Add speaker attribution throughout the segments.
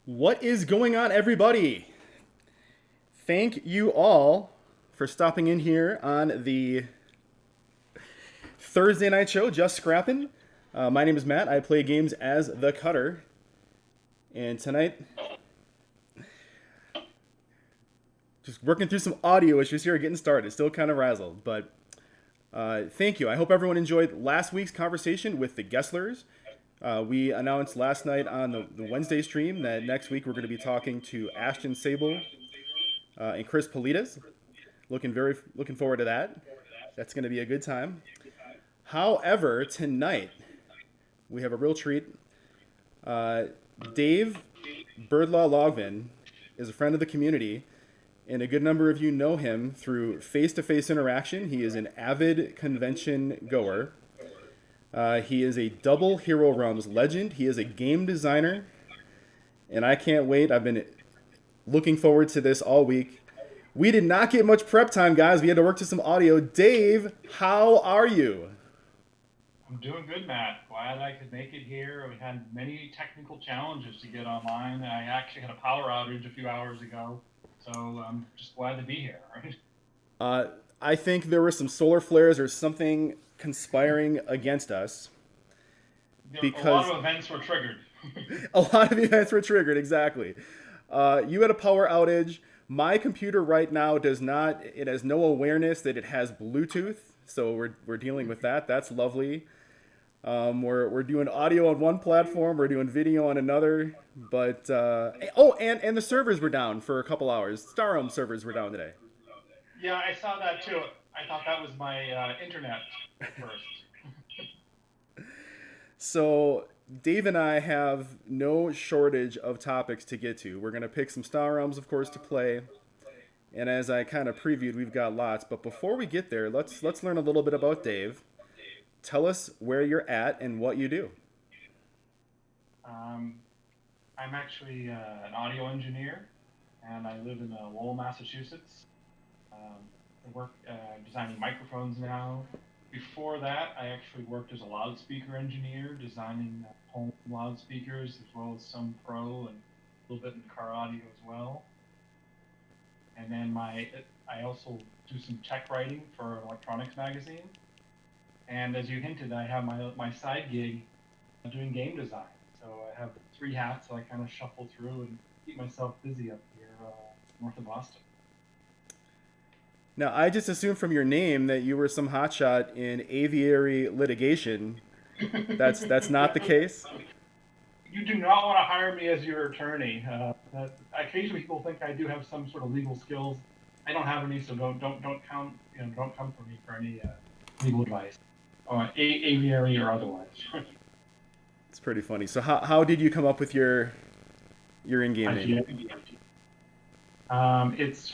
Speaker 1: What is going on, everybody? Thank you all for stopping in here on the Thursday night show, Just Scrappin'. My name is Matt. I play games as the Cutter. And tonight, just working through some audio issues here, getting started. Still kind of razzled, but thank you. I hope everyone enjoyed last week's conversation with the Gesslers. We announced last night on the Wednesday stream that next week we're going to be talking to Ashton Sable and Chris Politas. Looking forward to that. That's going to be a good time. However, tonight we have a real treat. Dave Birdlaw Logvin is a friend of the community, and a good number of you know him through face-to-face interaction. He is an avid convention goer. He is a double Hero Realms legend. He is a game designer, and I can't wait. I've been looking forward to this all week. We did not get much prep time, guys. We had to work to some audio. Dave, how are you?
Speaker 2: I'm doing good, Matt. Glad I could make it here. We had many technical challenges to get online. I actually had a power outage a few hours ago, so I'm just glad to be here.
Speaker 1: I think there were some solar flares or something conspiring against us
Speaker 2: A lot of events were triggered.
Speaker 1: a lot of events were triggered. Exactly. You had a power outage. My computer right now does not. It has no awareness that it has Bluetooth, so we're dealing with that. That's lovely. We're doing audio on one platform, we're doing video on another, but and the servers were down for a couple hours. Star Realm servers were down today.
Speaker 2: Yeah, I saw that too. I thought that was my internet first.
Speaker 1: So Dave and I have no shortage of topics to get to. We're gonna pick some Star Realms, of course, to play, and as I kind of previewed, we've got lots. But before we get there, let's learn a little bit about Dave. Tell us where you're at and what you do.
Speaker 2: Um, I'm actually an audio engineer, and I live in Lowell, Massachusetts. I work designing microphones now. Before that, I actually worked as a loudspeaker engineer, designing home loudspeakers as well as some pro and a little bit in car audio as well. And then I also do some tech writing for an electronics magazine. And as you hinted, I have my side gig doing game design. So I have three hats that I kind of shuffle through and keep myself busy up here north of Boston.
Speaker 1: Now, I just assumed from your name that you were some hotshot in aviary litigation. That's not the case.
Speaker 2: You do not want to hire me as your attorney. Occasionally, people think I do have some sort of legal skills. I don't have any, so don't count. Don't come for me for any legal advice, aviary or otherwise.
Speaker 1: It's pretty funny. So how did you come up with your in-game name?
Speaker 2: It's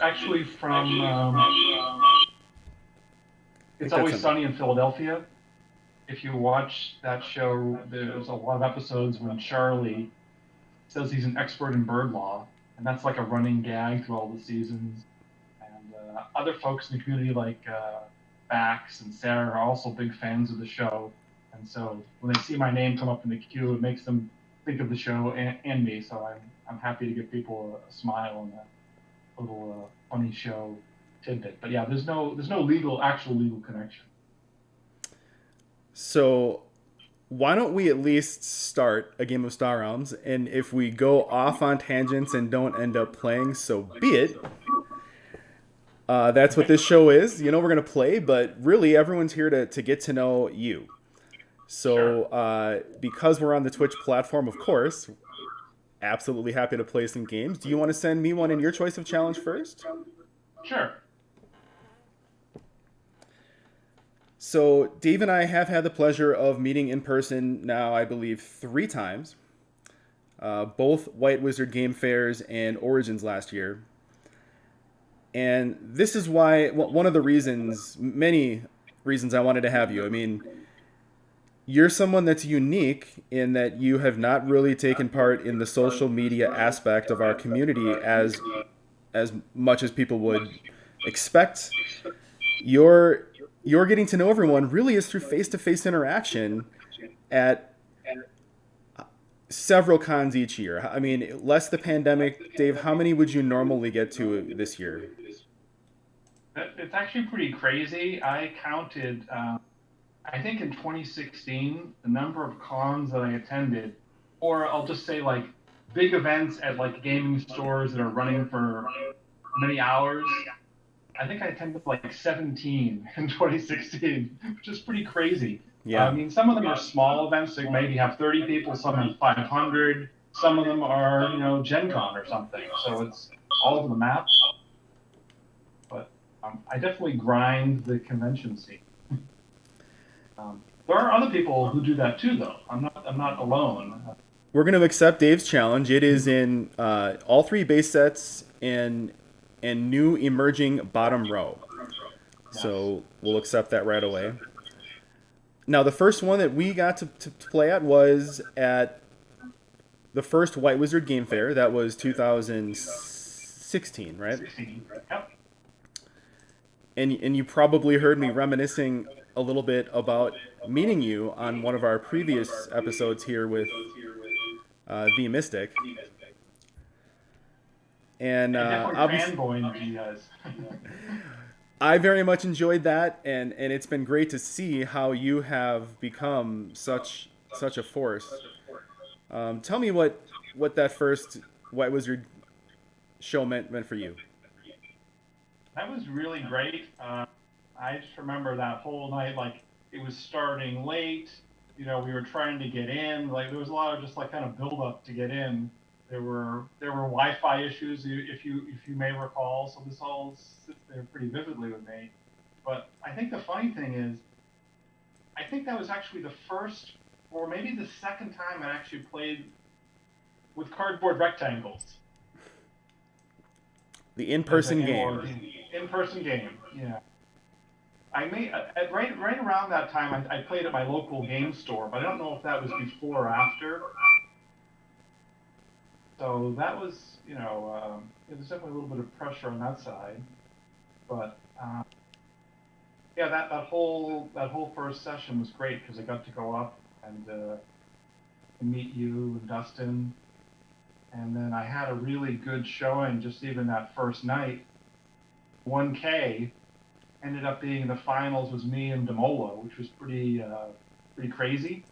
Speaker 2: actually from It's Always Sunny in Philadelphia. If you watch that show, there's a lot of episodes when Charlie says he's an expert in bird law, and that's like a running gag through all the seasons. And other folks in the community like Bax and Sarah are also big fans of the show. And so when they see my name come up in the queue, it makes them think of the show and me. So I'm happy to give people a smile and a little funny show tidbit. But yeah, there's no actual legal connection.
Speaker 1: So why don't we at least start a game of Star Realms, and if we go off on tangents and don't end up playing, so be it. That's what this show is. We're going to play, but really everyone's here to get to know you. So because we're on the Twitch platform, of course, absolutely happy to play some games. Do you want to send me one in your choice of challenge first?
Speaker 2: Sure.
Speaker 1: So Dave and I have had the pleasure of meeting in person now, I believe, 3 times. Both White Wizard Game Fairs and Origins last year. And this is why, one of the reasons, many reasons I wanted to have you. I mean, you're someone that's unique in that you have not really taken part in the social media aspect of our community as much as people would expect. Your getting to know everyone really is through face-to-face interaction at several cons each year. I mean, less the pandemic, Dave, how many would you normally get to this year?
Speaker 2: It's actually pretty crazy. I counted, I think in 2016, the number of cons that I attended, or I'll just say like big events at like gaming stores that are running for many hours. I think I attended like 17 in 2016, which is pretty crazy. I
Speaker 1: Yeah.
Speaker 2: mean, some of them are small events that maybe have 30 people, some have 500, some of them are, Gen Con or something. So it's all over the map. But I definitely grind the convention scene. There are other people who do that too, though. I'm not alone.
Speaker 1: We're going to accept Dave's challenge. It is in all three base sets and new emerging bottom row.
Speaker 2: Yes.
Speaker 1: So we'll accept that right away. Now, the first one that we got to play at was at the first White Wizard Game Fair. That was 2016, right?
Speaker 2: 16. Yep.
Speaker 1: And you probably heard me reminiscing a little bit about meeting you on one of our previous episodes here with the Mystic. And
Speaker 2: And definitely
Speaker 1: obviously,
Speaker 2: fanboying to you guys.
Speaker 1: I very much enjoyed that, and it's been great to see how you have become such a force. Tell me what that first White Wizard show meant for you.
Speaker 2: That was really great. I just remember that whole night, like it was starting late. We were trying to get in. Like there was a lot of just like kind of build up to get in. There were Wi-Fi issues, if you may recall. So this all sits there pretty vividly with me. But I think the funny thing is, I think that was actually the first, or maybe the second time I actually played with cardboard rectangles.
Speaker 1: The in-person
Speaker 2: game.
Speaker 1: game.
Speaker 2: In-person game, yeah. I made right around that time. I played at my local game store, but I don't know if that was before or after. So that was, it was definitely a little bit of pressure on that side. But yeah, that whole first session was great because I got to go up and meet you and Dustin, and then I had a really good showing just even that first night. 1K ended up being the finals was me and Demola, which was pretty crazy.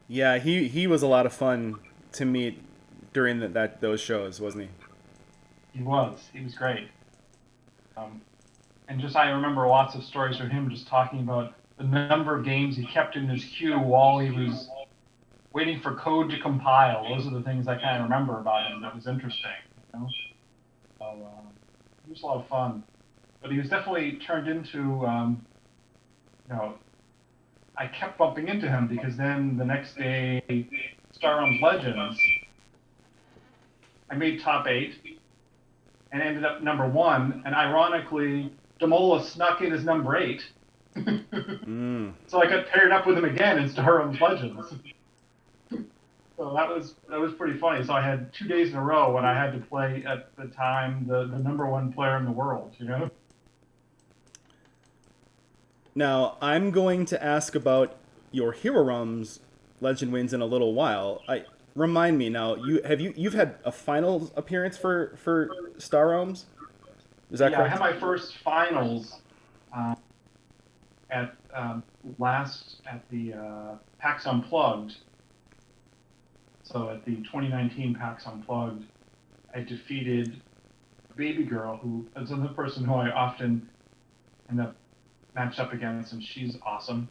Speaker 1: Yeah, he was a lot of fun to meet during those shows, wasn't he?
Speaker 2: He was great. And just I remember lots of stories from him just talking about the number of games he kept in his queue while he was waiting for code to compile. Those are the things I kind of remember about him that was interesting. So it was a lot of fun. But he was definitely turned into, I kept bumping into him because then the next day, Star Realms Legends, I made top 8 and ended up number 1. And ironically, Demola snuck in as number 8. So I got paired up with him again in Star Realms Legends. So that was pretty funny. So I had 2 days in a row when I had to play at the time the number 1 player in the world.
Speaker 1: Now, I'm going to ask about your Hero Realms Legend wins in a little while. Remind me now. You've had a finals appearance for Star Realms? Is that correct?
Speaker 2: I had my first finals at the PAX Unplugged. So at the 2019 PAX Unplugged, I defeated Baby Girl, who is another person who I often end up matched up against, and she's awesome.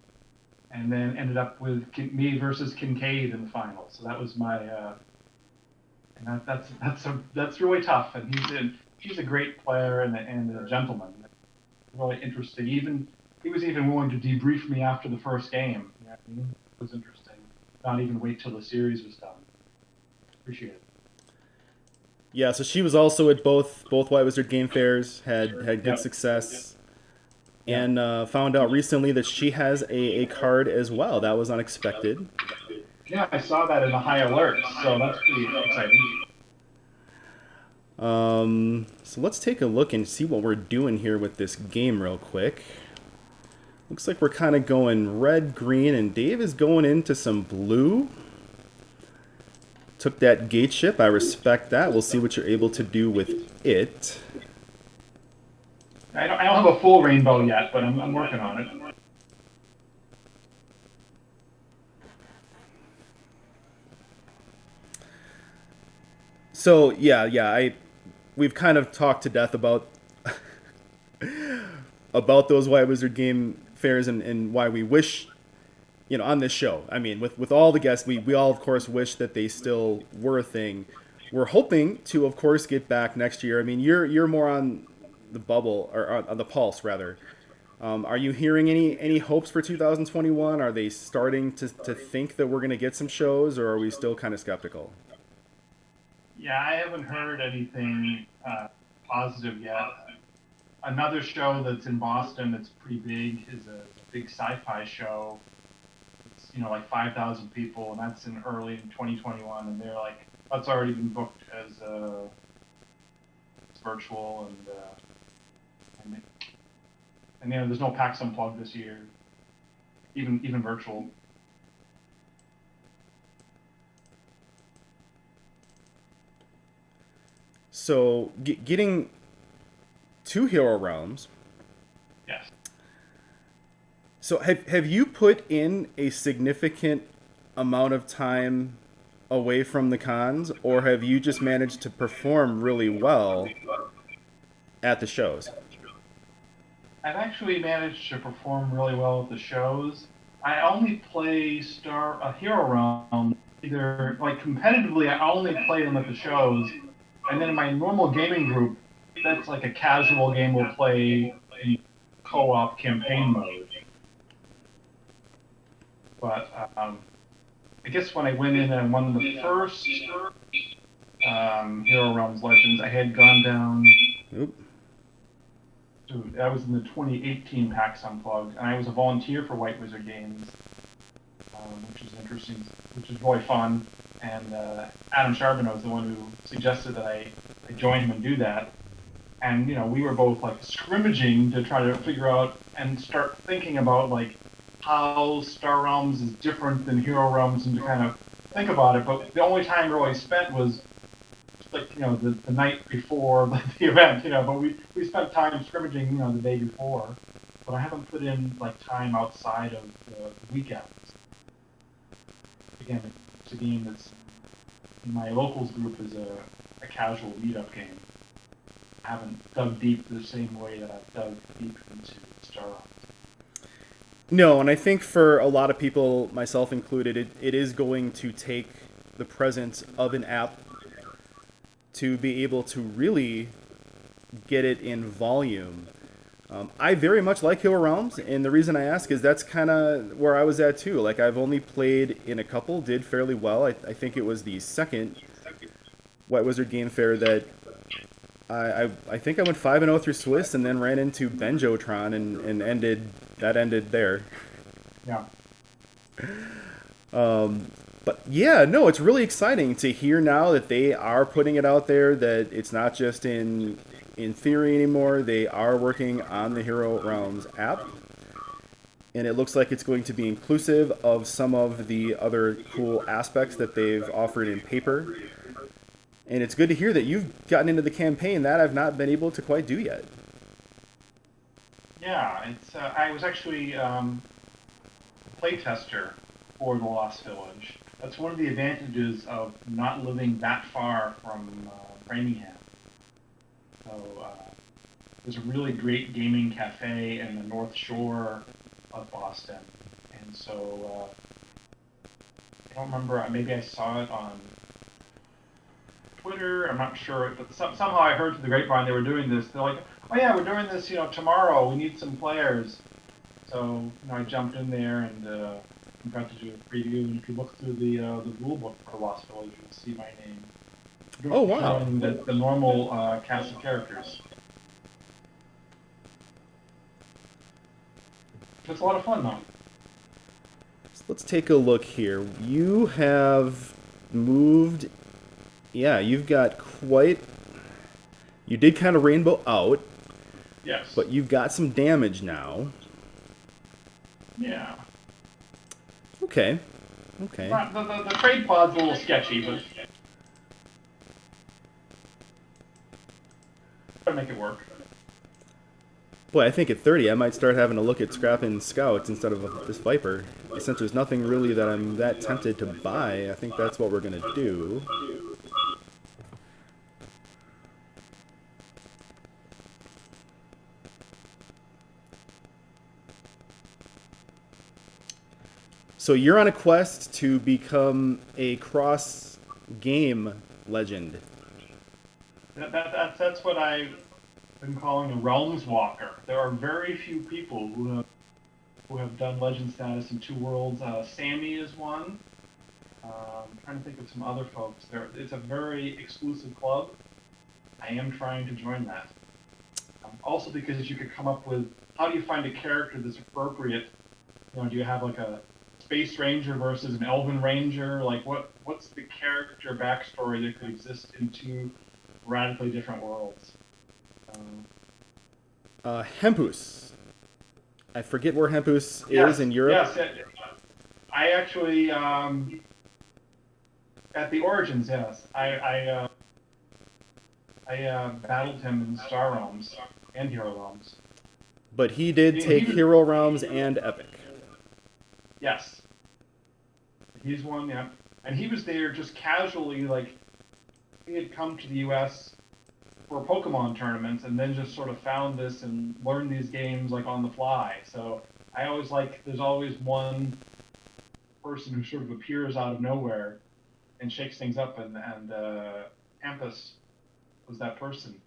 Speaker 2: And then ended up with me versus Kincaid in the finals. So that was my, and that's really tough. And he's a great player and a gentleman. Really interesting. He was even willing to debrief me after the first game. Yeah, it was interesting. Not even wait till the series was done. Appreciate it.
Speaker 1: Yeah, so she was also at both White Wizard Game Fairs, had good success, and found out recently that she has a card as well. That was unexpected.
Speaker 2: Yeah, I saw that in the high alert, so that's pretty exciting.
Speaker 1: So let's take a look and see what we're doing here with this game real quick. Looks like we're kind of going red, green, and Dave is going into some blue. Took that gate ship. I respect that. We'll see what you're able to do with it.
Speaker 2: I don't have a full rainbow yet, but I'm working on it.
Speaker 1: So we've kind of talked to death about those White Wizard game fairs and why we wish, on this show. I mean, with all the guests, we all of course wish that they still were a thing. We're hoping to, of course, get back next year. I mean, you're more on the bubble, or on the pulse rather. Are you hearing any hopes for 2021? Are they starting to think that we're going to get some shows, or are we still kind of skeptical?
Speaker 2: Yeah, I haven't heard anything positive yet. Another show that's in Boston that's pretty big is a big sci-fi show. It's like 5,000 people, and that's in early in 2021, and they're like, that's already been booked as it's virtual, and there's no PAX Unplugged this year, even virtual.
Speaker 1: So getting to Hero Realms.
Speaker 2: Yes.
Speaker 1: So have you put in a significant amount of time away from the cons, or have you just managed to perform really well at the shows?
Speaker 2: I've actually managed to perform really well at the shows. I only play Hero Realm either like competitively. I only play them at the shows, and then in my normal gaming group, that's like a casual game we'll play in co-op campaign mode. But I guess when I went in and won the first Hero Realms Legends, I had gone down.
Speaker 1: Oop.
Speaker 2: Dude, that was in the 2018 PAX Unplugged, and I was a volunteer for White Wizard Games, which is interesting, which is really fun. And Adam Charbonneau is the one who suggested that I join him and do that. And we were both like scrimmaging to try to figure out and start thinking about like how Star Realms is different than Hero Realms, and to kind of think about it. But the only time really spent was like the night before the event. But we spent time scrimmaging the day before. But I haven't put in like time outside of the weekends. Again, it's a game that's in my locals group is a casual meetup game. I haven't dug deep the same way that I've dug deep into Star Realms.
Speaker 1: No, and I think for a lot of people, myself included, it is going to take the presence of an app to be able to really get it in volume. I very much like Hero Realms, and the reason I ask is that's kind of where I was at too. Like, I've only played in a couple, did fairly well. I think it was the second White Wizard Game Fair that I think I went 5-0 through Swiss, and then ran into Benjotron and ended there.
Speaker 2: Yeah.
Speaker 1: But yeah, no, it's really exciting to hear now that they are putting it out there, that it's not just in theory anymore. They are working on the Hero Realms app, and it looks like it's going to be inclusive of some of the other cool aspects that they've offered in paper. And it's good to hear that you've gotten into the campaign that I've not been able to quite do yet.
Speaker 2: Yeah, it's I was actually a playtester for the Lost Village. That's one of the advantages of not living that far from Framingham. So there's a really great gaming cafe in the North Shore of Boston, and so I don't remember. Maybe I saw it on Twitter. I'm not sure, but somehow I heard through the grapevine they were doing this. They're like, "Oh yeah, we're doing this. Tomorrow. We need some players." So I jumped in there and got to do a preview. And if you look through the rulebook for Lost Village, you'll see my name.
Speaker 1: Oh wow!
Speaker 2: The normal cast of characters. It's a lot of fun though.
Speaker 1: So let's take a look here. You have moved. Yeah, you've got quite. You did kind of rainbow out.
Speaker 2: Yes.
Speaker 1: But you've got some damage now.
Speaker 2: Yeah.
Speaker 1: Okay. Okay.
Speaker 2: The trade pod's a little sketchy, but try to make it work.
Speaker 1: Boy, I think at 30 I might start having to look at Scrappin Scouts instead of this Viper. Since there's nothing really that I'm that tempted to buy, I think that's what we're going to do. So you're on a quest to become a cross-game legend.
Speaker 2: That's what I've been calling a realms walker. There are very few people who have done legend status in 2 worlds. Sammy is one. I'm trying to think of some other folks. It's a very exclusive club. I am trying to join that. Also because you could come up with, how do you find a character that's appropriate? You know, do you have like a space ranger versus an elven ranger? Like what's the character backstory that could exist in 2 radically different worlds?
Speaker 1: Hempus. I forget where Hempus is in Europe.
Speaker 2: Yes, I actually at the Origins. Yes, I battled him in Star Realms and Hero Realms.
Speaker 1: But he did take Hero Realms and Epic.
Speaker 2: Yes, he's one. Yeah, and he was there just casually, like he had come to the U.S. for Pokemon tournaments, and then just sort of found this and learned these games like on the fly. So I always like, there's always one person who sort of appears out of nowhere and shakes things up, and Campus was that person.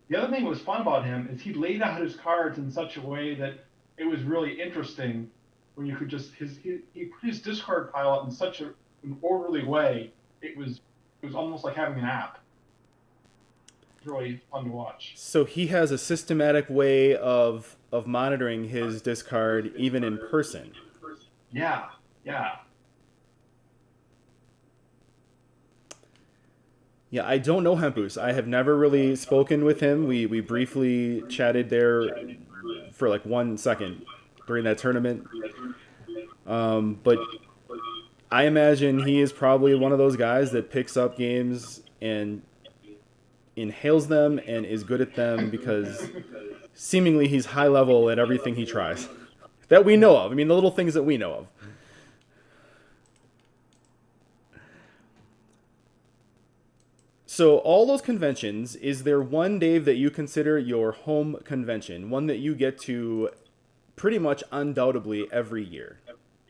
Speaker 2: The other thing that was fun about him is he laid out his cards in such a way that it was really interesting. When you could just he put his discard pile up in such an orderly way, it was almost like having an app. It's really fun to watch.
Speaker 1: So he has a systematic way of monitoring his discard even in person.
Speaker 2: Yeah, yeah.
Speaker 1: Yeah, I don't know Hempus. I have never really spoken with him. We briefly chatted there for like 1 second during that tournament. But I imagine he is probably one of those guys that picks up games and inhales them and is good at them because seemingly he's high level at everything he tries. That we know of. I mean, the little things that we know of. So all those conventions, is there one, Dave, that you consider your home convention? One that you get to pretty much undoubtedly every year,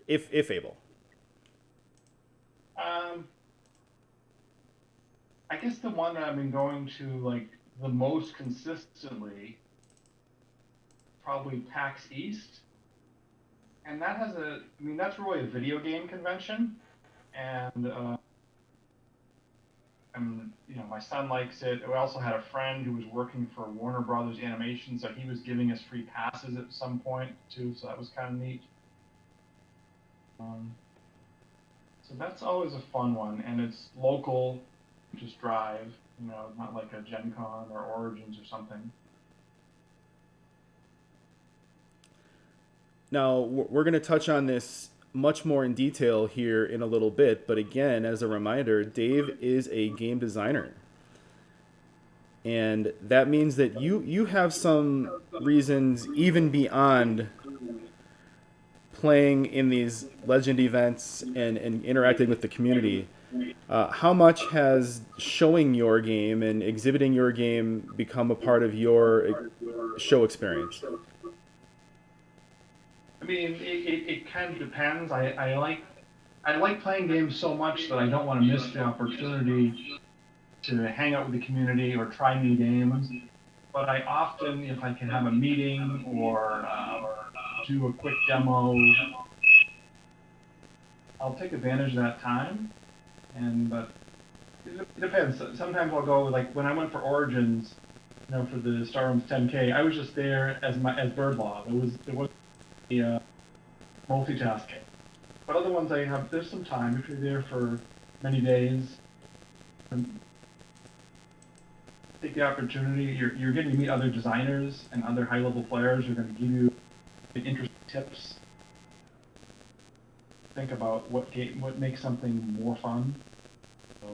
Speaker 1: if able?
Speaker 2: I guess the one that I've been going to like the most consistently, probably PAX East, and that has that's really a video game convention, and my son likes it. We also had a friend who was working for Warner Brothers Animation, so he was giving us free passes at some point too, so that was kind of neat. So that's always a fun one, and it's local. Just drive, not like a Gen Con or Origins or something.
Speaker 1: Now, we're going to touch on this much more in detail here in a little bit, but again, as a reminder, Dave is a game designer. And that means that you have some reasons even beyond playing in these legend events and interacting with the community. How much has showing your game and exhibiting your game become a part of your show experience?
Speaker 2: I mean, it kind of depends. I like playing games so much that I don't want to miss the opportunity to hang out with the community or try new games. But I often, if I can have a meeting or do a quick demo, I'll take advantage of that time. But it depends. Sometimes I'll go, like when I went for Origins, for the Star Realms 10K, I was just there as Birdlaw. There was multitasking. But other ones there's some time. If you're there for many days, take the opportunity. You're getting to meet other designers and other high-level players who are going to give you interesting tips. think about what makes something more fun. So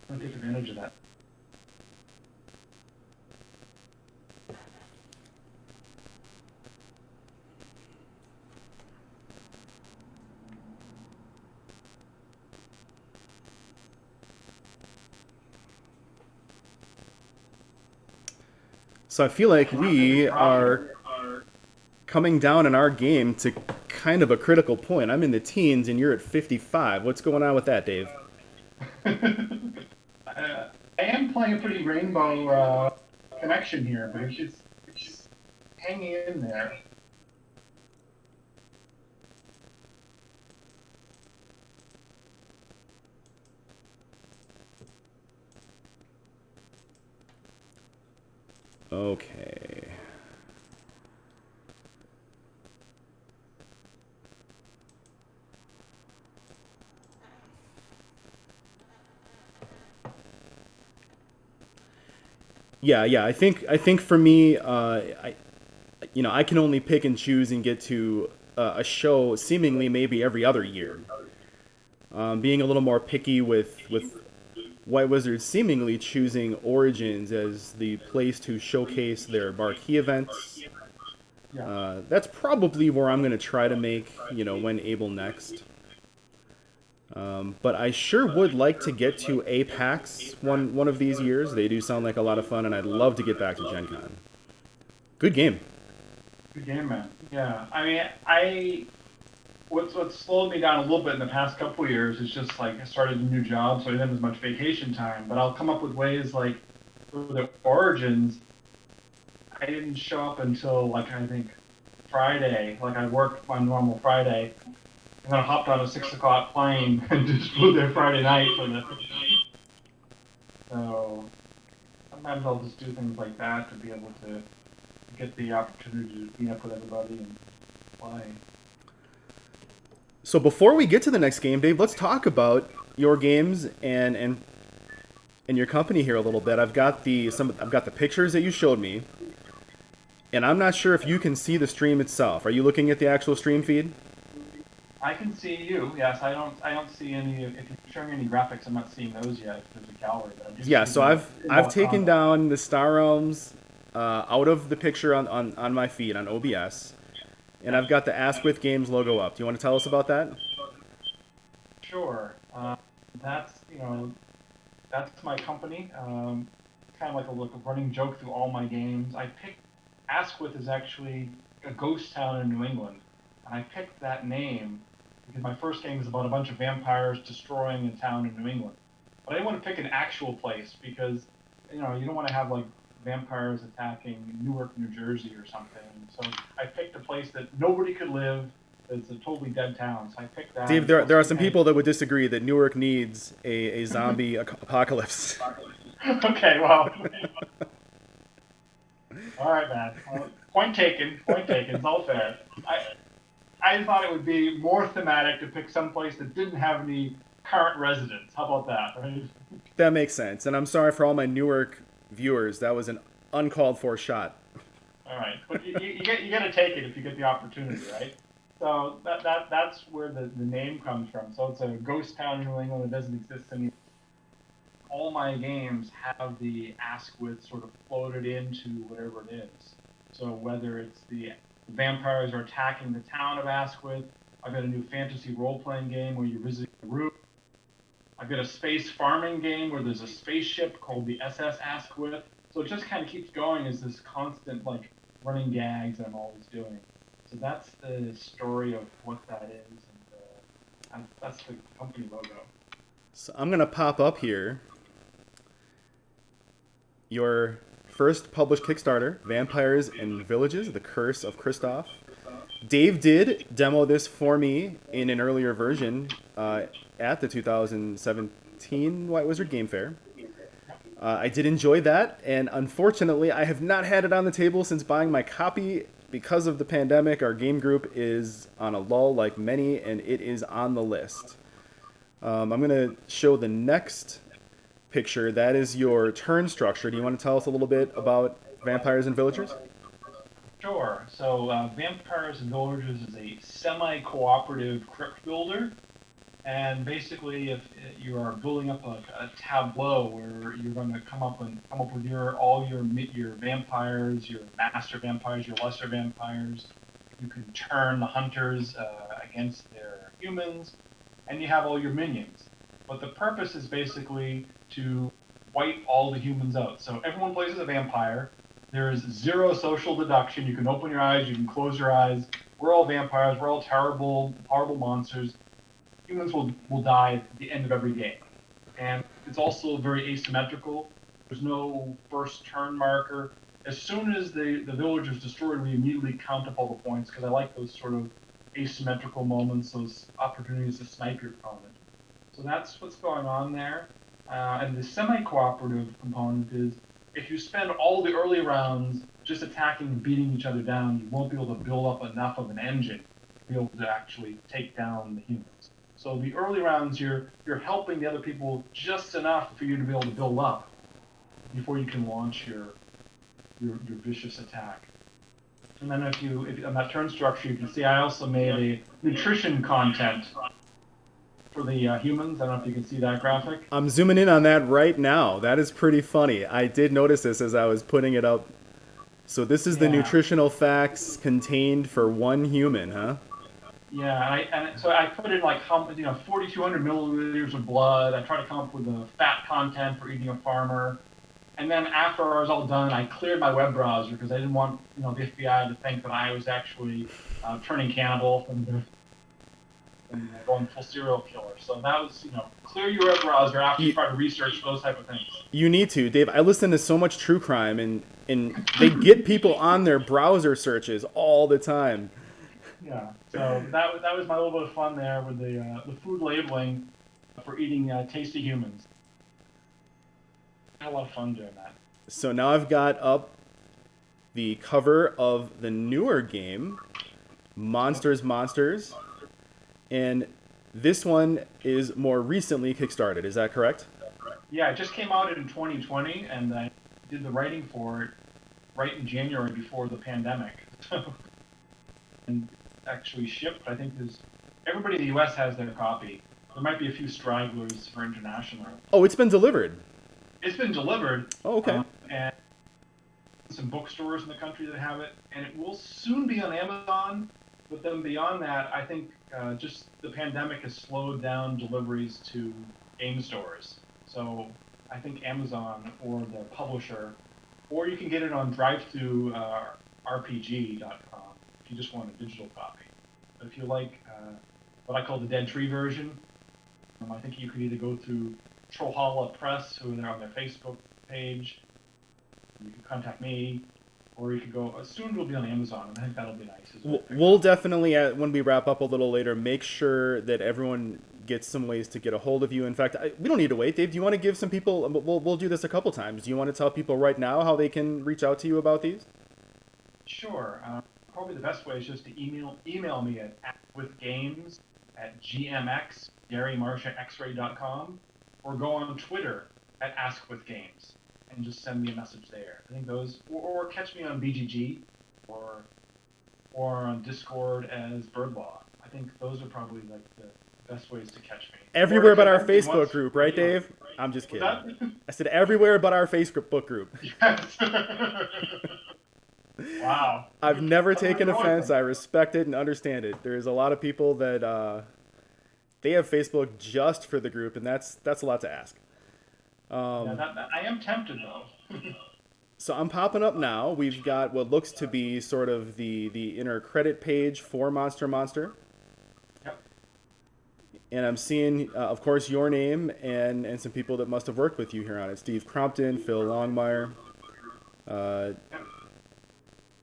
Speaker 2: I'm gonna take advantage of that.
Speaker 1: So I feel like we are coming down in our game to kind of a critical point. I'm in the teens and you're at 55. What's going on with that, Dave?
Speaker 2: I am playing a pretty rainbow connection here, but it's hanging in there.
Speaker 1: Okay. Yeah. I think for me, I can only pick and choose and get to a show seemingly maybe every other year. Being a little more picky with White Wizards seemingly choosing Origins as the place to showcase their marquee events.
Speaker 2: Yeah.
Speaker 1: That's probably where I'm going to try to make, when able next. But I sure would like to get to Apex one of these years. They do sound like a lot of fun, and I'd love to get back to Gen Con. Good game.
Speaker 2: Good game, man. Yeah. I mean, what's slowed me down a little bit in the past couple of years is just like I started a new job, so I didn't have as much vacation time. But I'll come up with ways like for the Origins, I didn't show up until like I think Friday. Like I worked my normal Friday, and then I hopped on a 6 o'clock plane and just flew there Friday night for the. So sometimes I'll just do things like that to be able to get the opportunity to meet up with everybody and play.
Speaker 1: So before we get to the next game, Dave, let's talk about your games and your company here a little bit. I've got the pictures that you showed me, and I'm not sure if you can see the stream itself. Are you looking at the actual stream feed?
Speaker 2: I can see you. Yes, I don't see any. If you're showing any graphics, I'm not seeing those yet. There's a gallery. But I'm just
Speaker 1: Yeah. So I've taken
Speaker 2: content.
Speaker 1: down the Star Realms out of the picture on my feed on OBS, and I've got the Askwith Games logo up. Do you want to tell us about that?
Speaker 2: Sure. That's that's my company. Kind of like a running joke through all my games. I picked Askwith is actually a ghost town in New England, and I picked that name because my first game is about a bunch of vampires destroying a town in New England. But I didn't want to pick an actual place because you don't want to have like vampires attacking Newark, New Jersey or something. So I picked a place that nobody could live. It's a totally dead town. So I picked that.
Speaker 1: Dave, there are some people that would disagree that Newark needs a zombie apocalypse.
Speaker 2: Okay, well. All right, man. Point taken. Point taken. It's all fair. I thought it would be more thematic to pick some place that didn't have any current residents. How about that? Right?
Speaker 1: That makes sense. And I'm sorry for all my Newark viewers. That was an uncalled for shot.
Speaker 2: All right, but you got to take it if you get the opportunity, right? So that's where the name comes from. So it's a ghost town in New England that doesn't exist anymore. All my games have the Askwith sort of floated into whatever it is. So whether it's the vampires are attacking the town of Askwith, I've got a new fantasy role-playing game where you're visiting the root. I've got a space farming game where there's a spaceship called the SS Askwith. So it just kind of keeps going as this constant like running gags that I'm always doing. So that's the story of what that is, and that's the company logo.
Speaker 1: So I'm going to pop up here your first published Kickstarter, Vampires and Villages, The Curse of Christoph. Dave did demo this for me in an earlier version at the 2017 White Wizard Game Fair. I did enjoy that, and unfortunately, I have not had it on the table since buying my copy. Because of the pandemic, our game group is on a lull like many, and it is on the list. I'm going to show the next picture. That is your turn structure. Do you want to tell us a little bit about Vampires and Villagers?
Speaker 2: Sure. So Vampires and Villagers is a semi-cooperative crypt builder. And basically, if you are building up a tableau where you're going to come up with your vampires, your master vampires, your lesser vampires, you can turn the hunters against their humans, and you have all your minions. But the purpose is basically to wipe all the humans out. So everyone plays as a vampire. There's zero social deduction. You can open your eyes, you can close your eyes. We're all vampires. We're all terrible, horrible monsters. Humans will die at the end of every game. And it's also very asymmetrical. There's no first turn marker. As soon as the village is destroyed, we immediately count up all the points, because I like those sort of asymmetrical moments, those opportunities to snipe your opponent. So that's what's going on there. And the semi-cooperative component is, if you spend all the early rounds just attacking and beating each other down, you won't be able to build up enough of an engine to be able to actually take down the humans. So the early rounds, you're helping the other people just enough for you to be able to build up before you can launch your vicious attack. And then if on that turn structure, you can see I also made a nutrition content for the humans. I don't know if you can see that graphic.
Speaker 1: I'm zooming in on that right now. That is pretty funny. I did notice this as I was putting it up. So this is the nutritional facts contained for one human, huh?
Speaker 2: Yeah, so I put in like 4,200 milliliters of blood. I tried to come up with the fat content for eating a farmer. And then after I was all done, I cleared my web browser because I didn't want the FBI to think that I was actually turning cannibal and going full serial killer. So that was, clear your web browser after you try to research those type of things.
Speaker 1: You need to, Dave. I listen to so much true crime, and they get people on their browser searches all the time.
Speaker 2: Yeah, so that was my little bit of fun there with the food labeling for eating tasty humans. I had a lot of fun doing that.
Speaker 1: So now I've got up the cover of the newer game, Monsters, and this one is more recently kickstarted. Is that correct?
Speaker 2: Yeah, it just came out in 2020, and I did the writing for it right in January before the pandemic. And actually shipped. I think everybody in the U.S. has their copy. There might be a few stragglers for international.
Speaker 1: Oh, it's been delivered.
Speaker 2: It's been delivered.
Speaker 1: Oh, okay.
Speaker 2: And some bookstores in the country that have it, and it will soon be on Amazon. But then beyond that, I think just the pandemic has slowed down deliveries to game stores. So I think Amazon or the publisher, or you can get it on drive-thru-rpg.com if you just want a digital copy. But if you like what I call the Dead Tree version, I think you could either go through Trollhalla Press, who are on their Facebook page. You can contact me, or you could go. Soon it'll be on Amazon, and I think that'll be nice as well.
Speaker 1: We'll definitely, when we wrap up a little later, make sure that everyone gets some ways to get a hold of you. In fact, we don't need to wait. Dave, do you want to give some people? We'll do this a couple times. Do you want to tell people right now how they can reach out to you about these?
Speaker 2: Sure. Probably the best way is just to email me at askwithgames@gmx.com, or go on Twitter at askwithgames and just send me a message there. I think those, or catch me on BGG, or on Discord as Birdlaw. I think those are probably like the best ways to catch me.
Speaker 1: Everywhere but our Facebook group, right, Dave? I'm just kidding. I said everywhere but our Facebook group.
Speaker 2: Yes. Wow.
Speaker 1: I've never taken offense. I respect it and understand it. There's a lot of people that they have Facebook just for the group, and that's a lot to ask.
Speaker 2: I am tempted, though.
Speaker 1: So I'm popping up now. We've got what looks to be sort of the inner credit page for Monster.
Speaker 2: Yep.
Speaker 1: And I'm seeing, of course, your name and some people that must have worked with you here on it. Steve Crompton, Phil Longmire.
Speaker 2: Yep.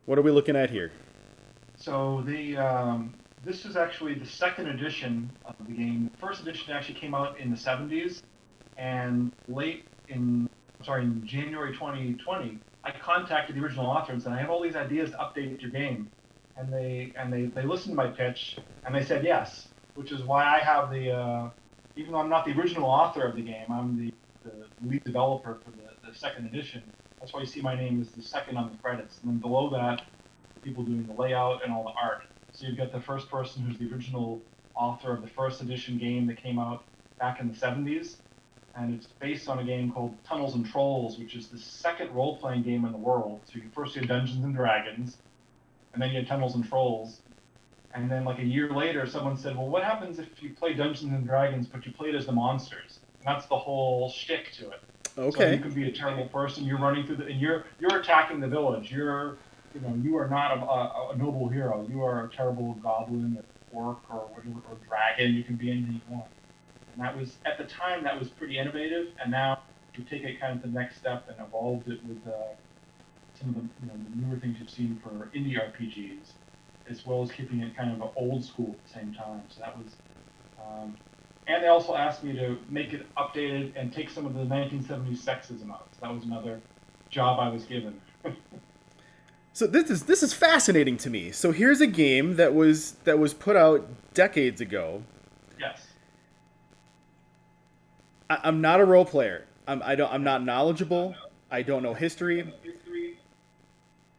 Speaker 1: What are we looking at here?
Speaker 2: So this is actually the second edition of the game. The first edition actually came out in the 70s, and in January 2020, I contacted the original author and said, I have all these ideas to update your game. And they listened to my pitch, and they said yes, which is why I have even though I'm not the original author of the game, I'm the lead developer for the second edition. That's why you see my name is the second on the credits. And then below that, people doing the layout and all the art. So you've got the first person who's the original author of the first edition game that came out back in the 70s. And it's based on a game called Tunnels and Trolls, which is the second role-playing game in the world. So you had Dungeons and Dragons, and then you had Tunnels and Trolls. And then like a year later, someone said, well, what happens if you play Dungeons and Dragons, but you play it as the monsters? And that's the whole shtick to it.
Speaker 1: Okay.
Speaker 2: So you can be a terrible person. You're running through and you're attacking the village. You are not a noble hero. You are a terrible goblin or orc or whatever, or dragon. You can be anything you want. And that was, at the time, that was pretty innovative. And now we take it kind of to the next step and evolved it with some of the, the newer things you've seen for indie RPGs, as well as keeping it kind of old school at the same time. So that was, and they also asked me to make it updated and take some of the 1970s sexism out. So that was another job I was given.
Speaker 1: So this is fascinating to me. So here's a game that was put out decades ago.
Speaker 2: Yes.
Speaker 1: I'm not a role player. I'm not knowledgeable. I don't know history.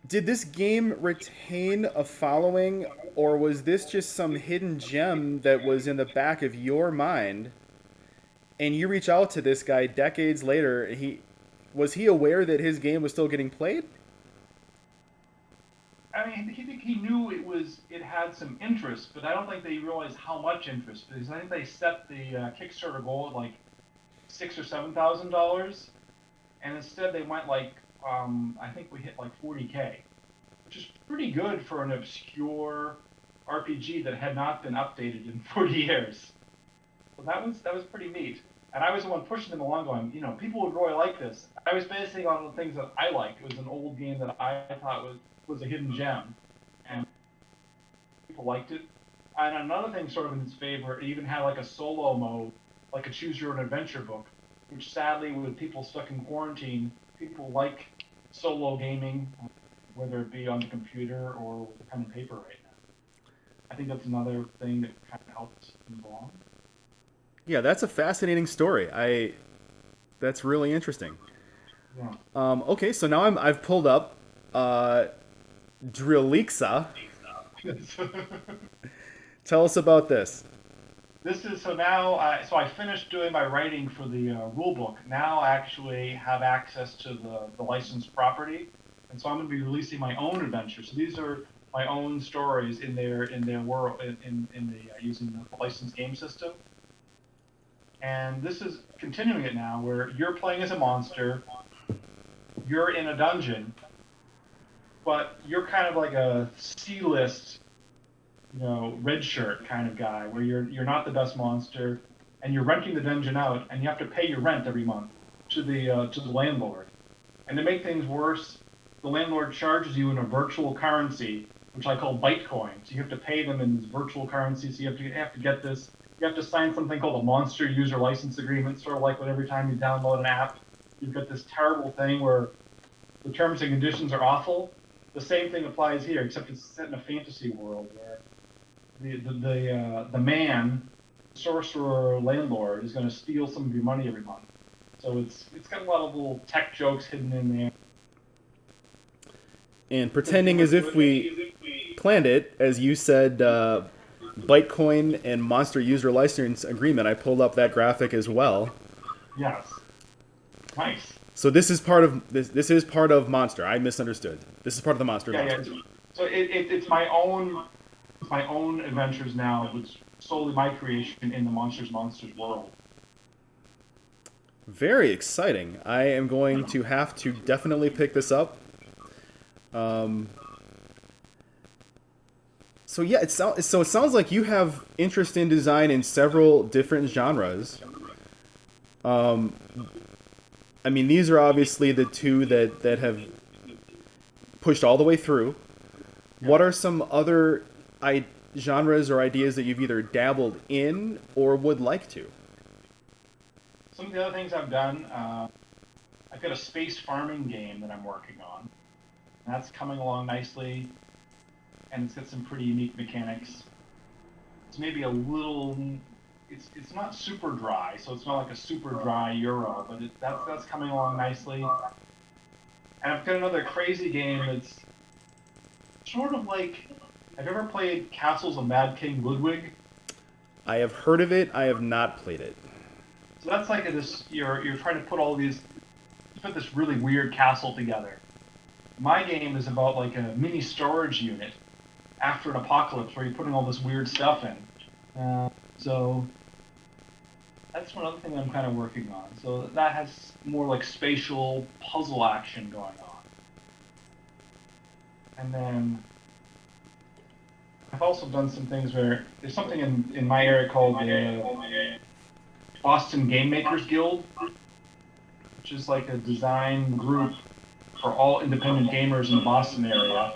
Speaker 1: Did this game retain a following, or was this just some hidden gem that was in the back of your mind, and you reach out to this guy decades later? Was he aware that his game was still getting played?
Speaker 2: I mean, he knew it had some interest, but I don't think they realized how much interest. Because I think they set the Kickstarter goal at like $6,000 or $7,000, and instead they went like I think we hit like 40K, which is pretty good for an obscure RPG that had not been updated in 40 years. So that was pretty neat. And I was the one pushing them along, going, people would really like this. I was basing on the things that I liked. It was an old game that I thought was a hidden gem, and people liked it. And another thing, sort of in its favor, it even had like a solo mode, like a choose your own adventure book, which sadly, with people stuck in quarantine, people like solo gaming, whether it be on the computer or with a pen and paper right now. I think that's another thing that kind of helps move along.
Speaker 1: Yeah, that's a fascinating story. That's really interesting.
Speaker 2: Yeah.
Speaker 1: Okay, so now I've pulled up Drilixa. Tell us about this.
Speaker 2: This is, so now, so I finished doing my writing for the rulebook. Now I actually have access to the licensed property, and so I'm going to be releasing my own adventures. So these are my own stories in their world, using the licensed game system. And this is continuing it now, where you're playing as a monster, you're in a dungeon, but you're kind of like a C-list, red shirt kind of guy, where you're not the best monster, and you're renting the dungeon out, and you have to pay your rent every month to the landlord. And to make things worse, the landlord charges you in a virtual currency, which I call Bitcoin. So you have to pay them in this virtual currency. So you have to get this. You have to sign something called a monster user license agreement, sort of like when every time you download an app, you've got this terrible thing where the terms and conditions are awful. The same thing applies here, except it's set in a fantasy world where the man, sorcerer landlord, is going to steal some of your money every month. So it's got a lot of little tech jokes hidden in there.
Speaker 1: And pretending as if we planned it, as you said, Bitcoin and monster user license agreement, I pulled up that graphic as well.
Speaker 2: Yes. Nice.
Speaker 1: So this is part of this is part of Monster. I misunderstood. This is part of the Monster.
Speaker 2: Yeah. So it's my own adventures now. It's solely my creation in the Monsters world.
Speaker 1: Very exciting. I am going to have to definitely pick this up. So yeah, it sounds like you have interest in design in several different genres. I mean, these are obviously the two that have pushed all the way through. What are some other genres or ideas that you've either dabbled in or would like to?
Speaker 2: Some of the other things I've done, I've got a space farming game that I'm working on. That's coming along nicely, and it's got some pretty unique mechanics. It's maybe a little... It's not super dry, so it's not like a super dry Euro, but that's coming along nicely. And I've got another crazy game that's sort of like, have you ever played Castles of Mad King Ludwig?
Speaker 1: I have heard of it. I have not played it.
Speaker 2: So that's like this. You're trying to put this really weird castle together. My game is about like a mini storage unit after an apocalypse where you're putting all this weird stuff in. So that's one other thing I'm kind of working on. So that has more like spatial puzzle action going on. And then I've also done some things where there's something in my area called the Boston Game Makers Guild, which is like a design group for all independent gamers in the Boston area.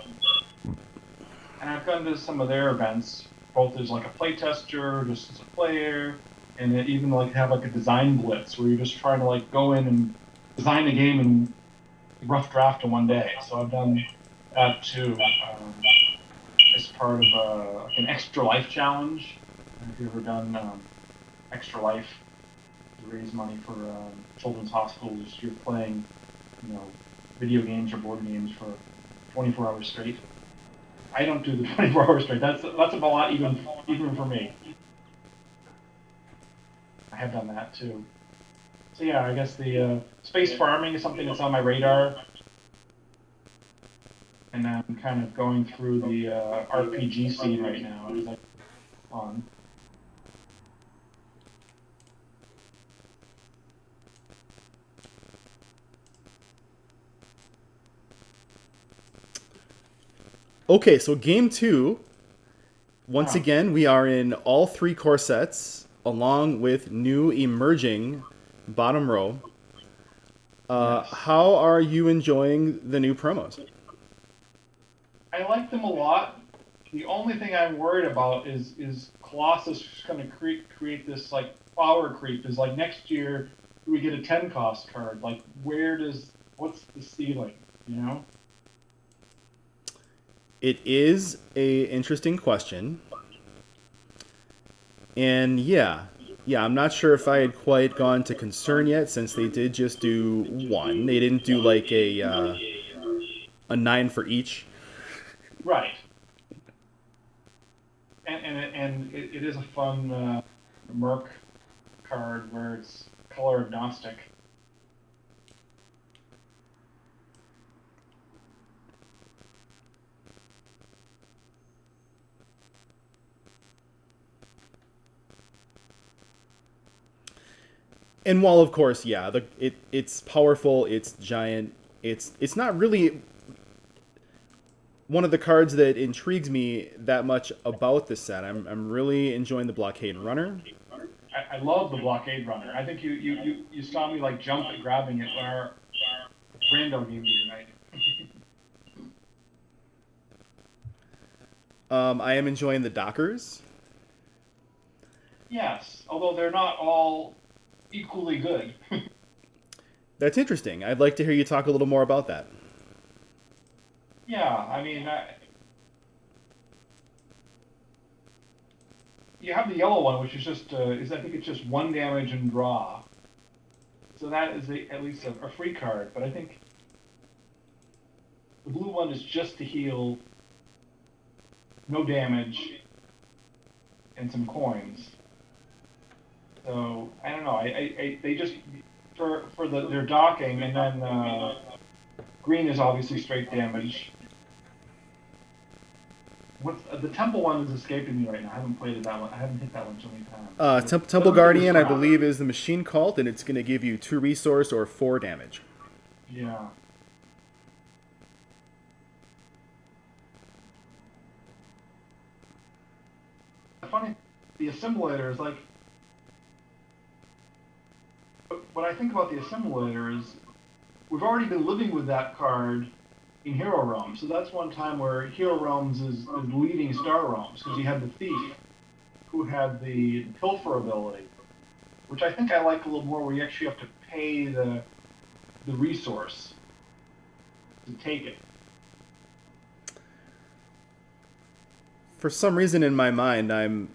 Speaker 2: And I've gone to some of their events, both as like a playtester, just as a player, and then even like have like a design blitz where you're just trying to like go in and design a game in rough draft in one day. So I've done that too, as part of like an Extra Life challenge. Have you ever done Extra Life to raise money for children's hospitals? You're playing, video games or board games for 24 hours straight. I don't do the 24 hours straight. That's a lot even for me. I have done that too. So yeah, I guess the space farming is something that's on my radar. And I'm kind of going through the RPG scene right now. It's like fun.
Speaker 1: Okay, so game 2. Once again, we are in all 3 core sets, along with new emerging bottom row.
Speaker 2: Yes.
Speaker 1: How are you enjoying the new promos?
Speaker 2: I like them a lot. The only thing I'm worried about is Colossus going to create this like power creep. Is like next year, do we get a 10 cost card? Like what's the ceiling?
Speaker 1: It is a interesting question. And yeah, I'm not sure if I had quite gone to concern yet, since they did just do 1. They didn't do like a 9 for each.
Speaker 2: Right. And it is a fun Merc card where it's color agnostic.
Speaker 1: And while of course, yeah, it's powerful, it's giant, it's not really one of the cards that intrigues me that much about this set. I'm really enjoying the Blockade Runner.
Speaker 2: I love the Blockade Runner. I think you saw me like jump at grabbing it when our rando game tonight.
Speaker 1: I am enjoying the Dockers.
Speaker 2: Yes, although they're not all equally good.
Speaker 1: That's interesting. I'd like to hear you talk a little more about that.
Speaker 2: Yeah, I mean, you have the yellow one, which is just I think it's just 1 damage and draw. So that is at least a free card. But I think the blue one is just to heal, no damage, and some coins. So I don't know. They just for their docking, and then green is obviously straight damage. The Temple one is escaping me right now. I haven't played that one. I haven't hit that one too many times.
Speaker 1: Temple Guardian, I believe, is the machine cult, and it's going to give you 2 resource or 4 damage.
Speaker 2: Yeah. Funny, the assimilator is like. What I think about the assimilator is, we've already been living with that card in Hero Realms. So that's one time where Hero Realms is leading Star Realms, because you had the Thief, who had the Pilfer ability, which I think I like a little more, where you actually have to pay the resource to take it.
Speaker 1: For some reason in my mind,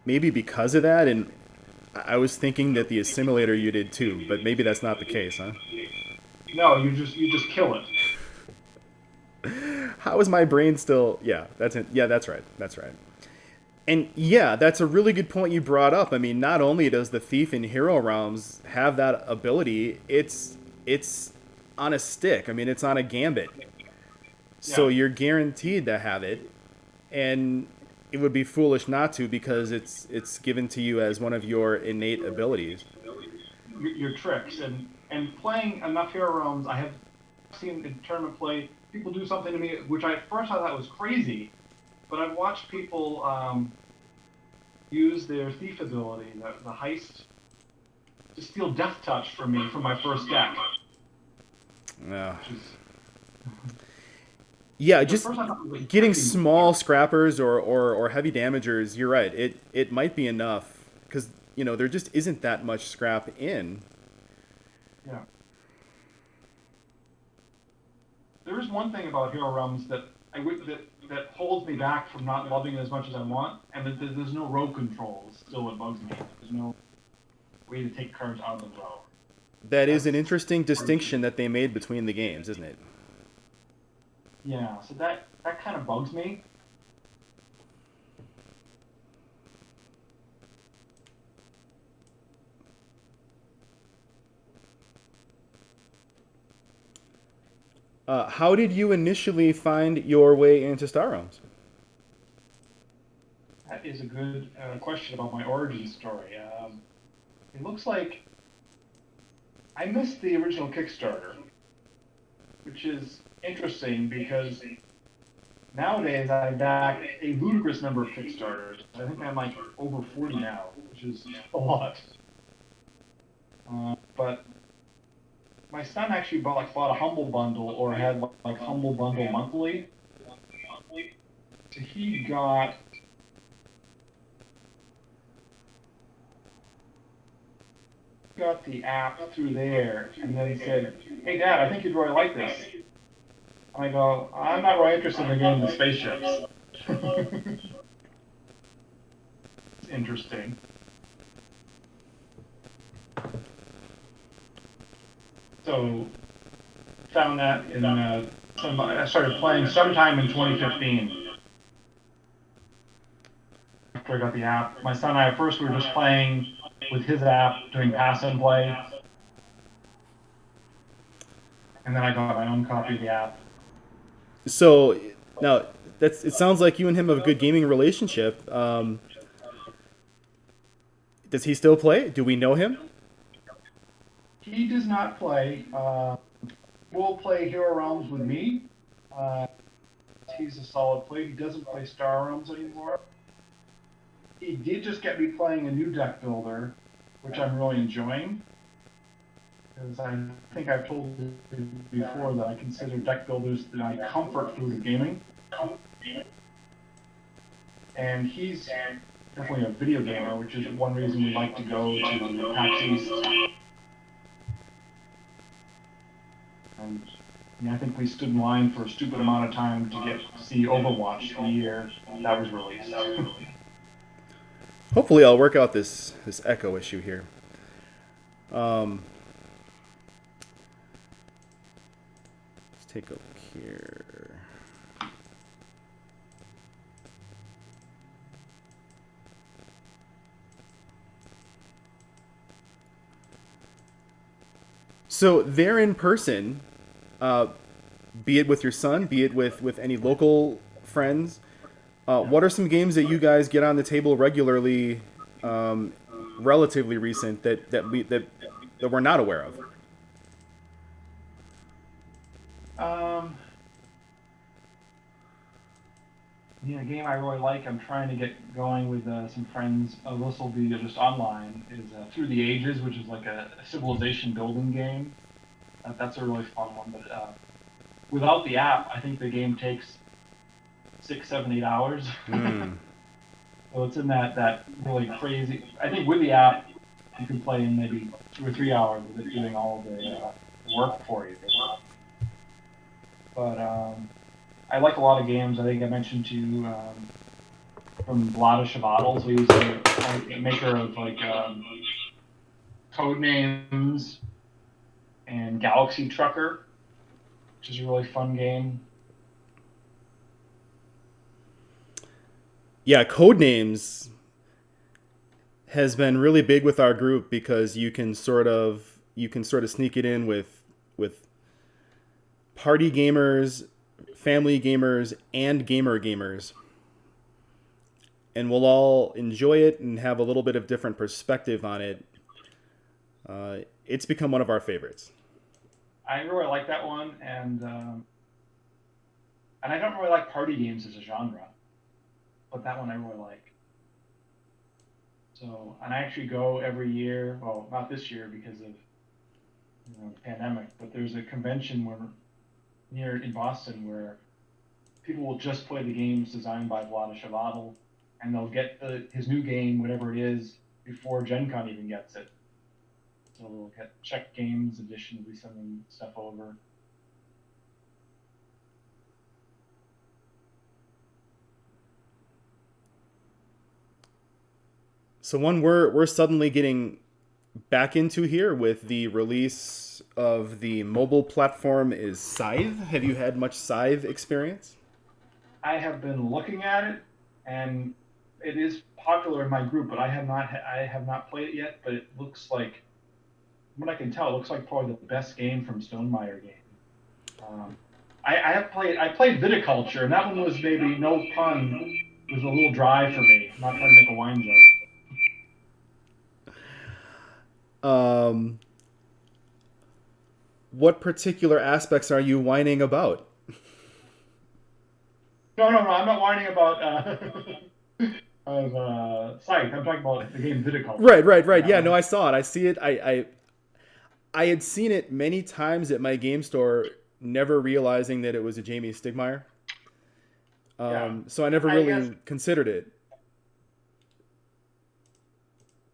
Speaker 1: maybe because of that, and I was thinking that the assimilator you did too, but maybe that's not the case, huh?
Speaker 2: No, you just kill it.
Speaker 1: How is my brain still? Yeah, that's it. Yeah, that's right. That's right. And yeah, that's a really good point you brought up. I mean, not only does the thief in Hero Realms have that ability, it's on a stick. I mean, it's on a gambit. So
Speaker 2: Yeah,
Speaker 1: you're guaranteed to have it, and it would be foolish not to because it's given to you as one of your innate abilities.
Speaker 2: your tricks and playing enough Hero Realms, I have seen in tournament play people do something to me which I at first I thought was crazy, but I've watched people use their thief ability, the heist, to steal Death Touch from me from my first deck,
Speaker 1: Yeah.
Speaker 2: which is
Speaker 1: Yeah,
Speaker 2: at
Speaker 1: just
Speaker 2: first I thought it was
Speaker 1: getting
Speaker 2: crazy.
Speaker 1: small scrappers or heavy damagers. You're right. It might be enough because there just isn't that much scrap in.
Speaker 2: Yeah. There is one thing about Hero Realms that that holds me back from not loving it as much as I want, and that there's no row controls. Still, what bugs me. There's no way to take cards out of the row.
Speaker 1: That is an
Speaker 2: That's
Speaker 1: interesting distinction that they made between the games, isn't it?
Speaker 2: yeah. So that kind of bugs me.
Speaker 1: How did you initially find your way into Star Realms?
Speaker 2: That is a good question about my origin story. It looks like I missed the original Kickstarter, which is interesting because nowadays I back a ludicrous number of Kickstarters. I think I'm like over 40 now, which is a lot. But my son actually bought a Humble Bundle or had like Humble Bundle monthly. So he got the app through there, and then he said, "Hey Dad, I think you'd really like this." I go, "I'm not really interested in the game with spaceships." It's interesting. So found that in I started playing sometime in 2015 after I got the app. My son and I at first we were just playing with his app, doing pass and play, and then I got my own copy of the app.
Speaker 1: So now it sounds like you and him have a good gaming relationship. Does he still play? Do we know him?
Speaker 2: He does not play. Will play Hero Realms with me. Uh, he's a solid player. He doesn't play Star Realms anymore. He did just get me playing a new deck builder, which I'm really enjoying. Because I think I've told you before that I consider deck builders my comfort food of gaming. And he's definitely a video gamer, which is one reason we like to go to PAX East. And I think we stood in line for a stupid amount of time to get to see Overwatch the year that was released.
Speaker 1: Hopefully, I'll work out this echo issue here. Let's take a look here. So they're in person, be it with your son, be it with any local friends. What are some games that you guys get on the table regularly, relatively recent that we're not aware of?
Speaker 2: Yeah, a game I really like, I'm trying to get going with some friends. This will be just online, is Through the Ages, which is like a civilization building game. That's a really fun one, but without the app, I think the game takes 6, 7, 8 hours.
Speaker 1: Mm.
Speaker 2: So it's in that really crazy. I think with the app, you can play in maybe 2 or 3 hours with it doing all the work for you. But I like a lot of games. I think I mentioned to you from Vlada Chvátil, who's a maker of like Code Names and Galaxy Trucker, which is a really fun game.
Speaker 1: Yeah, Codenames has been really big with our group because you can sort of sneak it in with party gamers, family gamers, and gamer gamers, and we'll all enjoy it and have a little bit of different perspective on it. It's become one of our favorites.
Speaker 2: I really like that one, and I don't really like party games as a genre, but that one I really like. So, and I actually go every year. Well, not this year because of the pandemic, but there's a convention where near in Boston where people will just play the games designed by Vlaada Chvátil, and they'll get his new game, whatever it is, before Gen Con even gets it. So we'll get Czech Games edition, will be sending stuff over.
Speaker 1: So one we're suddenly getting back into here with the release of the mobile platform is Scythe. Have you had much Scythe experience?
Speaker 2: I have been looking at it, and it is popular in my group, but I have not played it yet. But it looks like, from what I can tell, it looks like probably the best game from Stonemaier game. Um, I played Viticulture, and that one was maybe no pun, was a little dry for me. I'm not trying to make a wine joke.
Speaker 1: Um, what particular aspects are you whining about?
Speaker 2: No, no, no. I'm not whining about of Scythe. I'm talking about the game Viticulture.
Speaker 1: Right, right, right.
Speaker 2: That
Speaker 1: Yeah, no,
Speaker 2: one.
Speaker 1: I saw it. I see it. I had seen it many times at my game store, never realizing that it was a Jamie Stigmeyer.
Speaker 2: Yeah.
Speaker 1: So I never
Speaker 2: I guess
Speaker 1: really considered it.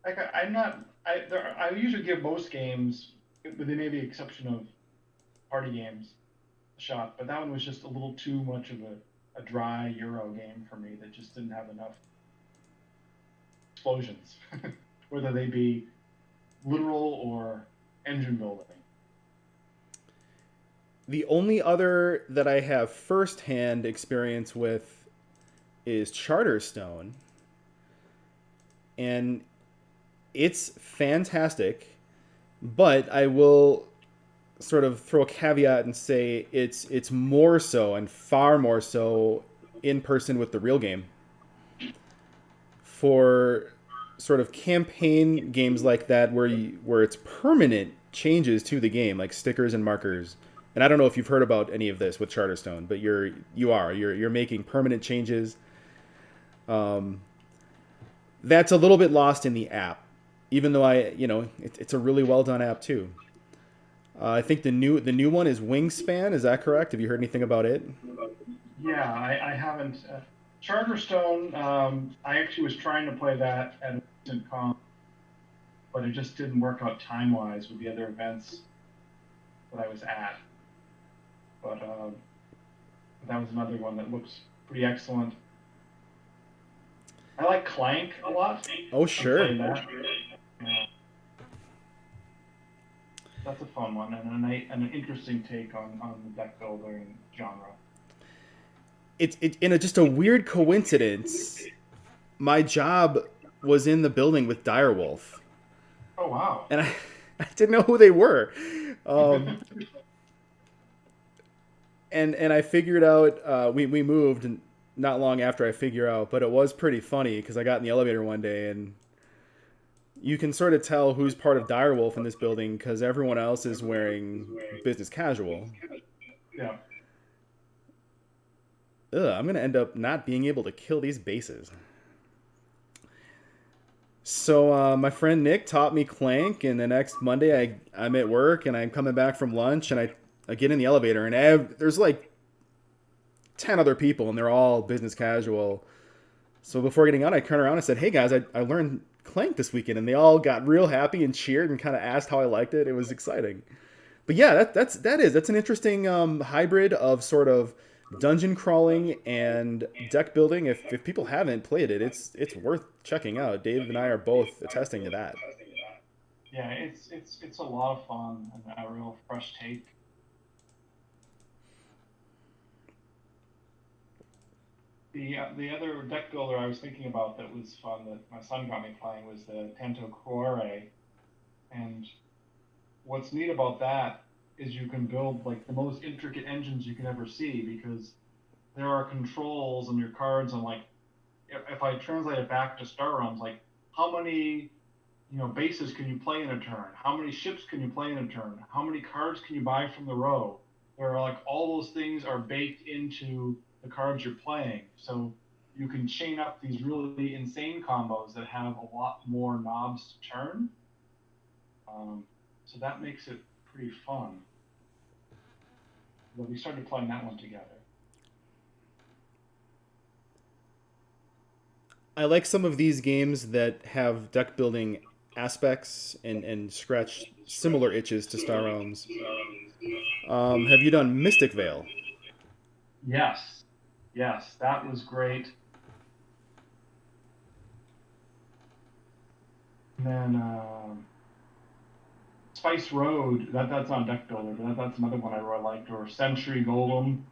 Speaker 2: like I'm not. I usually give most games, with the maybe exception of party games, a shot. But that one was just a little too much of a dry Euro game for me that just didn't have enough explosions, whether they be literal or engine building.
Speaker 1: The only other that I have firsthand experience with is Charterstone, and it's fantastic. But I will sort of throw a caveat and say it's more so and far more so in person with the real game. For sort of campaign games like that where it's permanent changes to the game like stickers and markers. And I don't know if you've heard about any of this with Charterstone, but you're making permanent changes. Um, that's a little bit lost in the app, even though it's a really well done app too. I think the new one is Wingspan. Is that correct? Have you heard anything about it?
Speaker 2: Yeah, I haven't. Charterstone, I actually was trying to play that at a recent con, but it just didn't work out time wise with the other events that I was at. But that was another one that looks pretty excellent. I like Clank a lot.
Speaker 1: Oh
Speaker 2: I've
Speaker 1: sure.
Speaker 2: played that. Yeah, that's a fun one and an interesting take on the deck building genre.
Speaker 1: It's in just a weird coincidence. My job was in the building with Direwolf,
Speaker 2: Oh wow.
Speaker 1: and I I didn't know who they were. Um, and I figured out we moved not long after I figure out, but it was pretty funny because I got in the elevator one day and you can sort of tell who's part of Direwolf in this building because everyone else is wearing business casual.
Speaker 2: Yeah.
Speaker 1: Ugh, I'm gonna end up not being able to kill these bases. So my friend Nick taught me Clank, and the next Monday I'm at work and I'm coming back from lunch and I get in the elevator and there's like 10 other people and they're all business casual. So before getting on, I turned around and said, "Hey guys, I learned Clank this weekend," and they all got real happy and cheered and kind of asked how I liked it. It was exciting. But yeah, that's an interesting hybrid of sort of dungeon crawling and deck building. If people haven't played it, it's worth checking out. Dave and I are both attesting to that.
Speaker 2: Yeah, it's a lot of fun and a real fresh take. The other deck builder I was thinking about that was fun that my son got me playing was the Tanto Cuore. And what's neat about that is you can build like the most intricate engines you can ever see because there are controls on your cards on like if I translate it back to Star Realms, like how many bases can you play in a turn? How many ships can you play in a turn? How many cards can you buy from the row? Where like all those things are baked into the cards you're playing. So you can chain up these really insane combos that have a lot more knobs to turn. Um, so that makes it pretty fun. But we started playing that one together.
Speaker 1: I like some of these games that have deck building aspects and scratch similar itches to Star Realms. Have you done Mystic Vale?
Speaker 2: Yes, yes, that was great. And then Spice Road, that's on deck builder, but that's another one I really liked. Or Century Golem,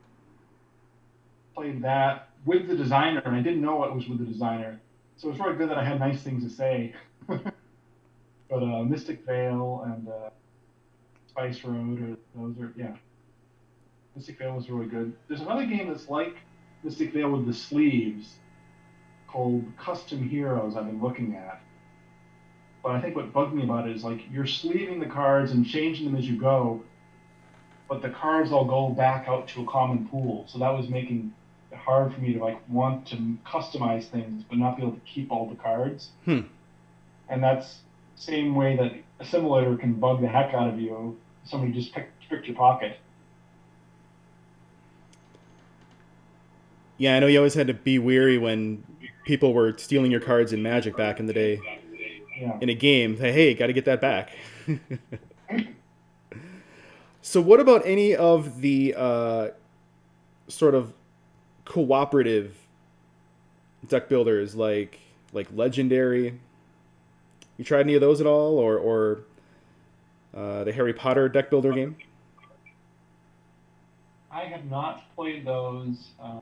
Speaker 2: played that with the designer, and I didn't know it was with the designer, so it's really good that I had nice things to say. But Mystic Vale and Spice Road, or those are yeah, Mystic Vale was really good. There's another game that's like Mystic Vale with the sleeves called Custom Heroes. I've been looking at, but I think what bugged me about it is like you're sleeving the cards and changing them as you go, but the cards all go back out to a common pool. So that was making it hard for me to like want to customize things, but not be able to keep all the cards.
Speaker 1: Hmm.
Speaker 2: And that's the same way that a simulator can bug the heck out of you. Somebody just picked your pocket.
Speaker 1: Yeah, I know you always had to be weary when people were stealing your cards in Magic back in the day
Speaker 2: Yeah.
Speaker 1: in a game. Hey, got to get that back. So, what about any of the sort of cooperative deck builders like Legendary? You tried any of those at all, or the Harry Potter deck builder game?
Speaker 2: I have not played those. I'm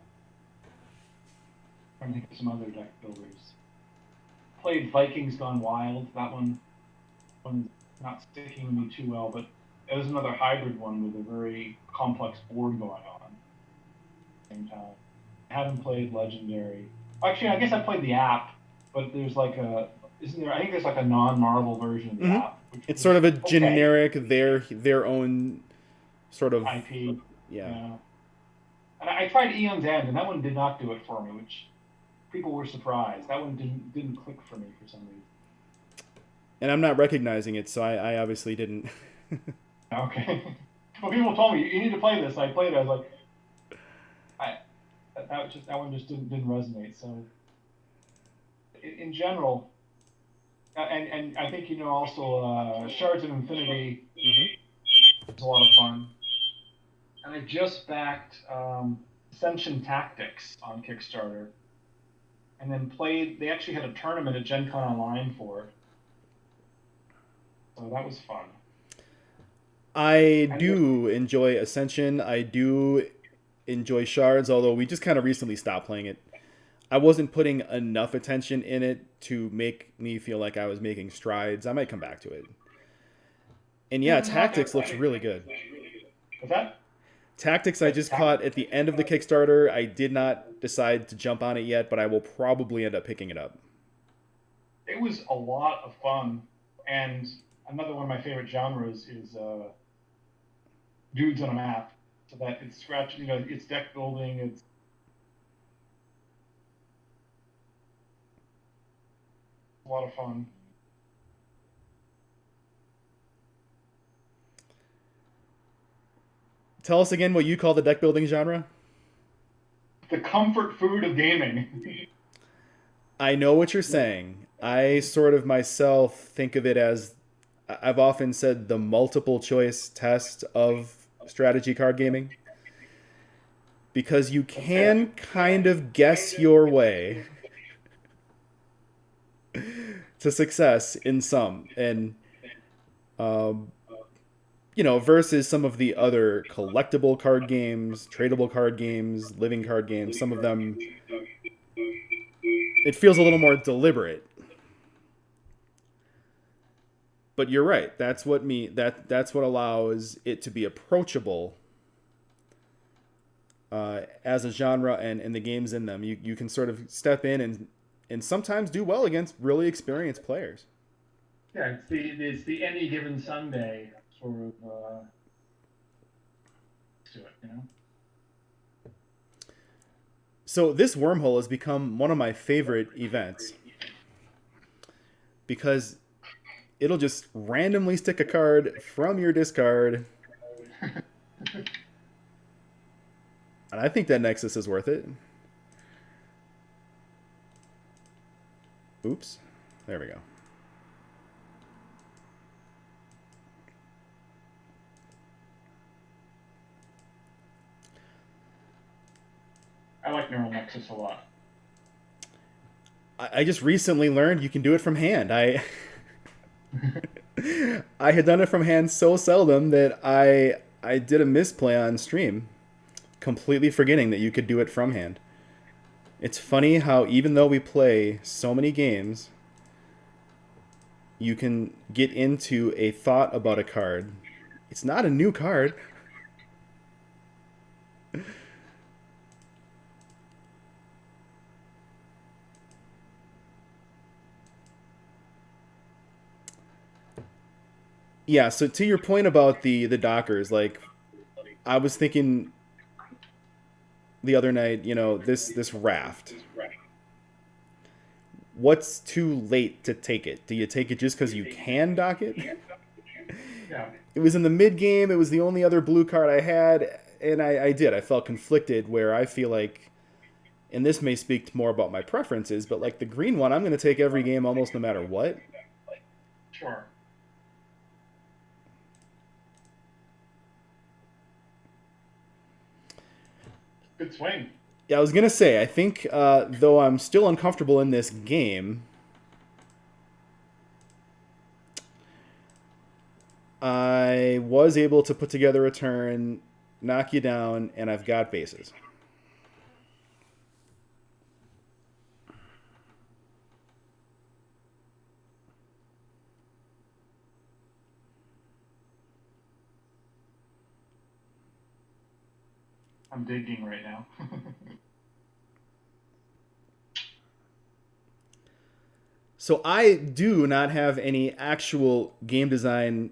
Speaker 2: trying to think of some other deck builders. Played Vikings Gone Wild. That one's not sticking with me too well, but it was another hybrid one with a very complex board going on at the same time. I haven't played Legendary. Actually, I guess I played the app, but there's like a isn't there? I think there's like a non-Marvel version of the
Speaker 1: Mm-hmm.
Speaker 2: app, which
Speaker 1: It's sort
Speaker 2: was
Speaker 1: of a
Speaker 2: okay.
Speaker 1: generic their own sort of
Speaker 2: IP,
Speaker 1: yeah.
Speaker 2: yeah. And I tried Eon's End, and that one did not do it for me, which people were surprised. That one didn't click for me for some reason.
Speaker 1: And I'm not recognizing it, so I obviously didn't.
Speaker 2: Okay. Well, people told me you need to play this. I played it. I was like, I that one just didn't resonate. So in general, and I think also Shards of Infinity
Speaker 1: Mm-hmm.
Speaker 2: is a lot of fun. And I just backed Ascension Tactics on Kickstarter, and then played. They actually had a tournament at Gen Con Online for it, so that was fun.
Speaker 1: I
Speaker 2: And
Speaker 1: do enjoy Ascension. I do enjoy Shards, although we just kind of recently stopped playing it. I wasn't putting enough attention in it to make me feel like I was making strides. I might come back to it. And
Speaker 2: yeah,
Speaker 1: yeah,
Speaker 2: no,
Speaker 1: Tactics looks really good.
Speaker 2: was that
Speaker 1: Tactics I just caught at the end of the Kickstarter. I did not decide to jump on it yet, but I will probably end up picking it up.
Speaker 2: it was a lot of fun. And another one of my favorite genres is dudes on a map. So that it's scratch, it's deck building. It's a lot of fun.
Speaker 1: Tell us again what you call the deck building genre.
Speaker 2: The comfort food of gaming.
Speaker 1: I know what you're saying. I sort of myself think of it as I've often said the multiple choice test of strategy card gaming because you
Speaker 2: That's fair.
Speaker 1: can kind of guess your way to success in some. And um, versus some of the other collectible card games, tradable card games, living card games. Some of them, it feels a little more deliberate. But you're right. That's what allows it to be approachable as a genre and the games in them. You can sort of step in and sometimes do well against really experienced players.
Speaker 2: Yeah, it's the any given Sunday sort of to it, you know.
Speaker 1: So this wormhole has become one of my favorite events because it'll just randomly stick a card from your discard. And I think that Nexus is worth it. Oops. There we go.
Speaker 2: I like Neural Nexus a lot.
Speaker 1: I just recently learned you can do it from hand. I had done it from hand so seldom that I did a misplay on stream, completely forgetting that you could do it from hand. It's funny how even though we play so many games, you can get into a thought about a card. It's not a new card. Yeah, so to your point about the Dockers, like I was thinking the other night, this raft. What's too late to take it? Do you take it just because you can dock it?
Speaker 2: Yeah.
Speaker 1: It was in the mid game. It was the only other blue card I had, and I did. I felt conflicted where I feel like, and this may speak more about my preferences, but like the green one, I'm going to take every game almost no matter what.
Speaker 2: Sure. Good swing.
Speaker 1: Yeah, I was going to say, I think though I'm still uncomfortable in this game, I was able to put together a turn, knock you down, and I've got bases.
Speaker 2: I'm digging right now.
Speaker 1: So I do not have any actual game design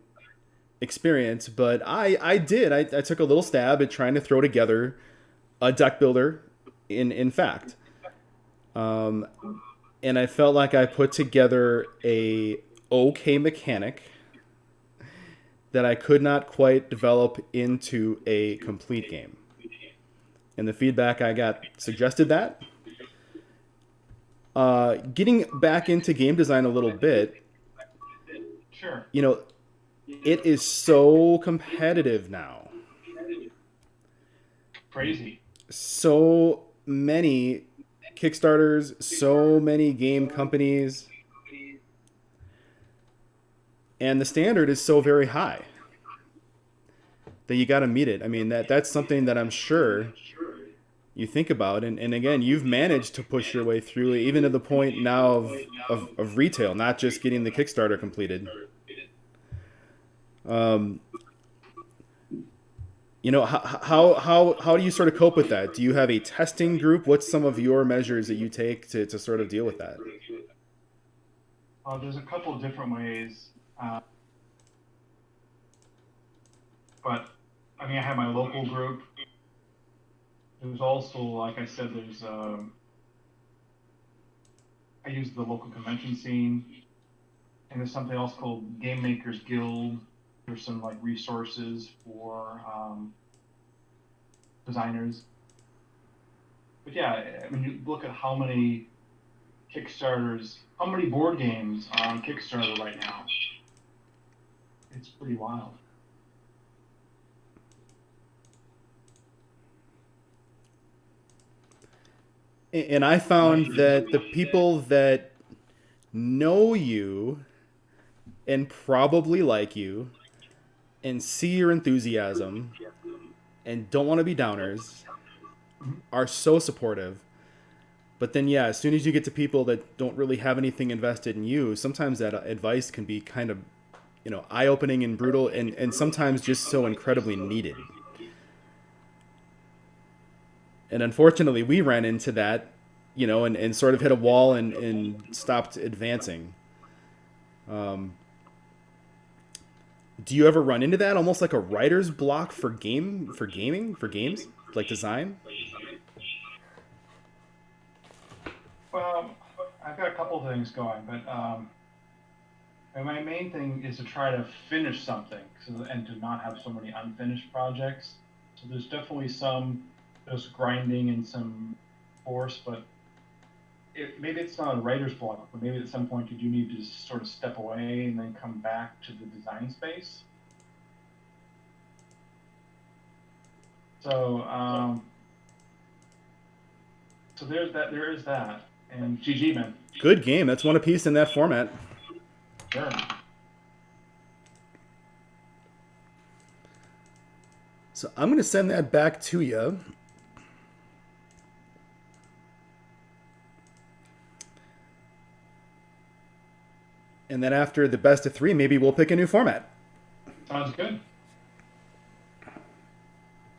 Speaker 1: experience, but I did. I took a little stab at trying to throw together a deck builder in fact. And I felt like I put together a okay mechanic that I could not quite develop into a complete game. And the feedback I got suggested that. Getting back into game design a little bit,
Speaker 2: Sure.
Speaker 1: It is so competitive now.
Speaker 2: Crazy.
Speaker 1: So many Kickstarters, so many game companies, and the standard is so very high that you got to meet it. I mean, that's something that I'm sure you think about, and again, you've managed to push your way through, even to the point now of retail, not just getting the Kickstarter completed. How do you sort of cope with that? Do you have a testing group? What's some of your measures that you take to sort of deal with that?
Speaker 2: There's a couple of different ways, but I mean, I have my local group. There's also, like I said, I use the local convention scene, and there's something else called Game Makers Guild. There's some like resources for designers. But yeah, I mean, you look at how many board games are on Kickstarter right now. It's pretty wild.
Speaker 1: And I found that the people that know you and probably like you and see your enthusiasm and don't want to be downers are so supportive. But then, yeah, as soon as you get to people that don't really have anything invested in you, sometimes that advice can be kind of, eye-opening and brutal, and sometimes just so incredibly needed. And unfortunately, we ran into that, and sort of hit a wall and stopped advancing. Um, do you ever run into that, almost like a writer's block for games, like design?
Speaker 2: Well, I've got a couple of things going, but and my main thing is to try to finish something, and to not have so many unfinished projects. So there's definitely some just grinding and some force, but maybe it's not a writer's block, but maybe at some point you do need to just sort of step away and then come back to the design space. So so there's that. There is that. And GG, man.
Speaker 1: Good game. That's one apiece in that format.
Speaker 2: Sure.
Speaker 1: So I'm going to send that back to you. And then after the best of 3, maybe we'll pick a new format.
Speaker 2: Sounds good.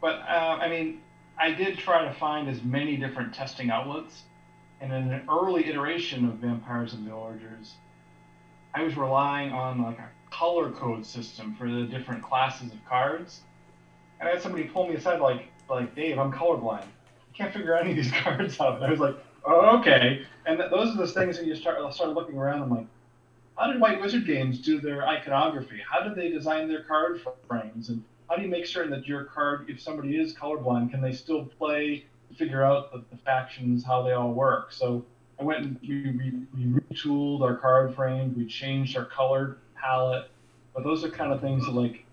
Speaker 2: But I mean, I did try to find as many different testing outlets, and in an early iteration of Vampires and Villagers, I was relying on like a color code system for the different classes of cards. And I had somebody pull me aside, like Dave, I'm colorblind. I can't figure any of these cards out. And I was like, oh, okay. And those are the things that you start looking around. I'm like, how did White Wizard Games do their iconography? How did they design their card frames? And how do you make certain that your card, if somebody is colorblind, can they still play, figure out the factions, how they all work? So I went and we retooled our card frames, we changed our color palette. But those are kind of things that, like,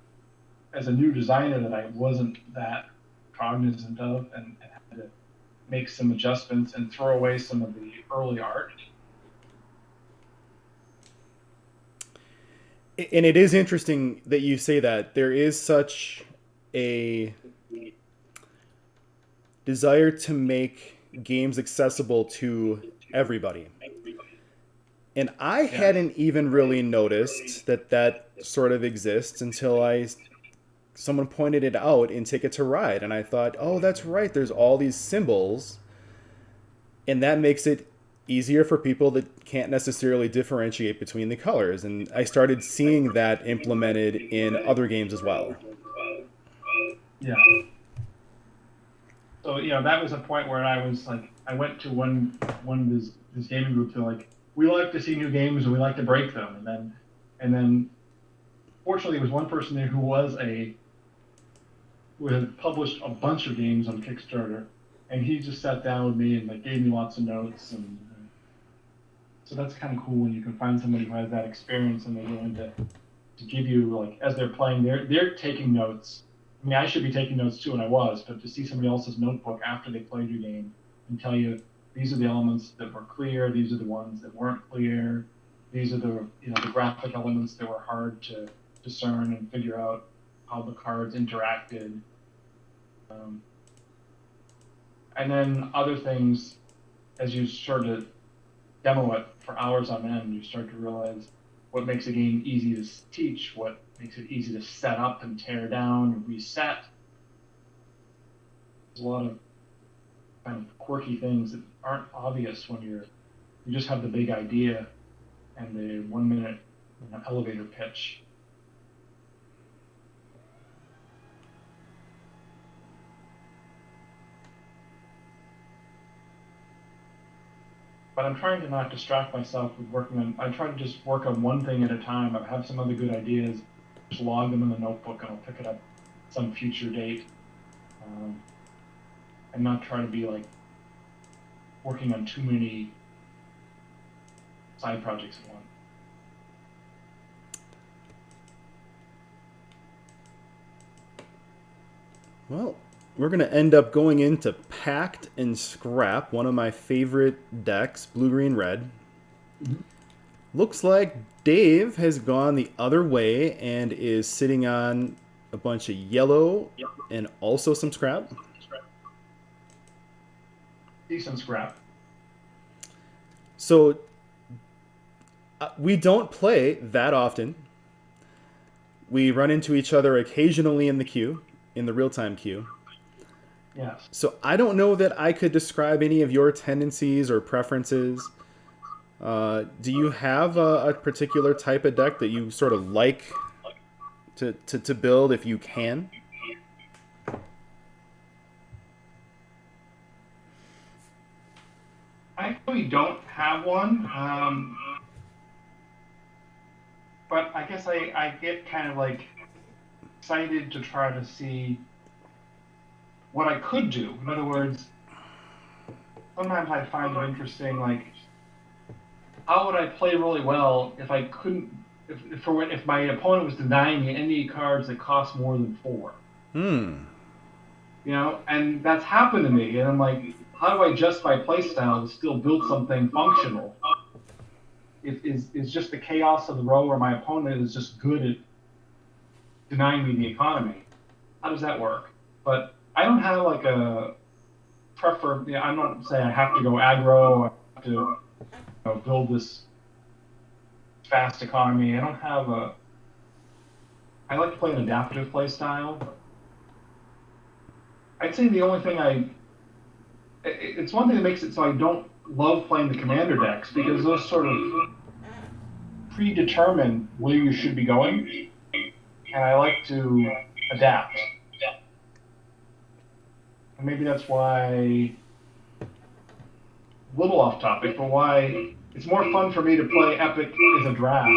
Speaker 2: as a new designer, that I wasn't that cognizant of, and had to make some adjustments and throw away some of the early art.
Speaker 1: And it is interesting that you say that. There is such a desire to make games accessible to everybody. And I hadn't even really noticed that sort of exists until someone pointed it out in Ticket to Ride, and I thought, oh, that's right. There's all these symbols, and that makes it easier for people that can't necessarily differentiate between the colors. And I started seeing that implemented in other games as well.
Speaker 2: Yeah. So that was a point where I was like, I went to one of this gaming group. They're like, we like to see new games and we like to break them. And then fortunately, there was one person there who had published a bunch of games on Kickstarter, and he just sat down with me and like gave me lots of notes. And so that's kind of cool when you can find somebody who has that experience and they're willing to give you, like, as they're playing, they're taking notes. I mean, I should be taking notes too, and I was, but to see somebody else's notebook after they played your game and tell you, these are the elements that were clear, these are the ones that weren't clear, these are the the graphic elements that were hard to discern and figure out how the cards interacted. And then other things, as you start to demo it for hours on end, you start to realize what makes a game easy to teach, what makes it easy to set up and tear down and reset. There's a lot of kind of quirky things that aren't obvious when you just have the big idea and the 1 minute elevator pitch. But I'm trying to not distract myself with working on. I try to just work on one thing at a time. I have some other good ideas, just log them in the notebook, and I'll pick it up some future date. And not try to be like working on too many side projects at once.
Speaker 1: Well, we're going to end up going into Pact and Scrap, one of my favorite decks, blue, green, red. Mm-hmm. Looks like Dave has gone the other way and is sitting on a bunch of yellow and also some scrap.
Speaker 2: Decent scrap.
Speaker 1: So we don't play that often. We run into each other occasionally in the queue, in the real time queue.
Speaker 2: Yes.
Speaker 1: So I don't know that I could describe any of your tendencies or preferences. Do you have a particular type of deck that you sort of like to build if you can?
Speaker 2: I actually don't have one, but I guess I get kind of like excited to try to see what I could do. In other words, sometimes I find it interesting, like how would I play really well if I couldn't, if my opponent was denying me any cards that cost more than 4,
Speaker 1: Hmm.
Speaker 2: and that's happened to me, and I'm like, how do I adjust my playstyle to still build something functional? Is just the chaos of the row, where my opponent is just good at denying me the economy? How does that work? But I don't have like a prefer. I'm not saying I have to go aggro. I have to build this fast economy. I don't have a. I like to play an adaptive play style. I'd say the only thing it's one thing that makes it so I don't love playing the commander decks, because those sort of predetermine where you should be going, and I like to adapt. And maybe that's why, a little off topic, but why it's more fun for me to play Epic as a draft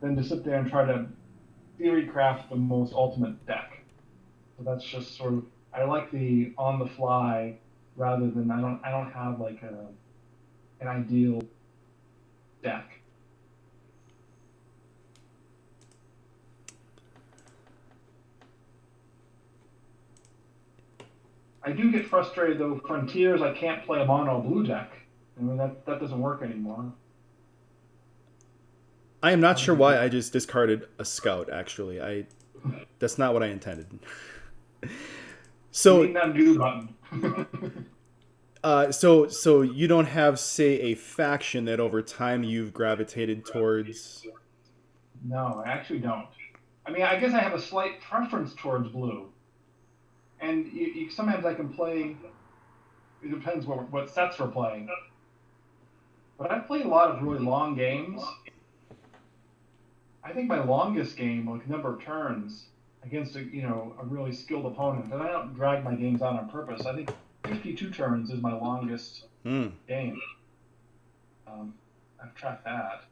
Speaker 2: than to sit there and try to theory craft the most ultimate deck. So that's just sort of, I like the on the fly, rather than I don't have like an ideal deck. I do get frustrated though. Frontiers, I can't play a mono blue deck. I mean that doesn't work anymore.
Speaker 1: I am not
Speaker 2: How
Speaker 1: sure
Speaker 2: did you
Speaker 1: why
Speaker 2: do?
Speaker 1: I just discarded a scout. Actually, I that's not what I intended.
Speaker 2: You
Speaker 1: So,
Speaker 2: need an undo button.
Speaker 1: so you don't have, say, a faction that over time you've gravitated towards.
Speaker 2: No, I actually don't. I mean, I guess I have a slight preference towards blue, and sometimes I can play. It depends what sets we're playing. But I've played a lot of really long games. I think my longest game, like number of turns against a really skilled opponent, and I don't drag my games out on purpose. I think 52 turns is my longest
Speaker 1: Hmm.
Speaker 2: game. I've tracked that,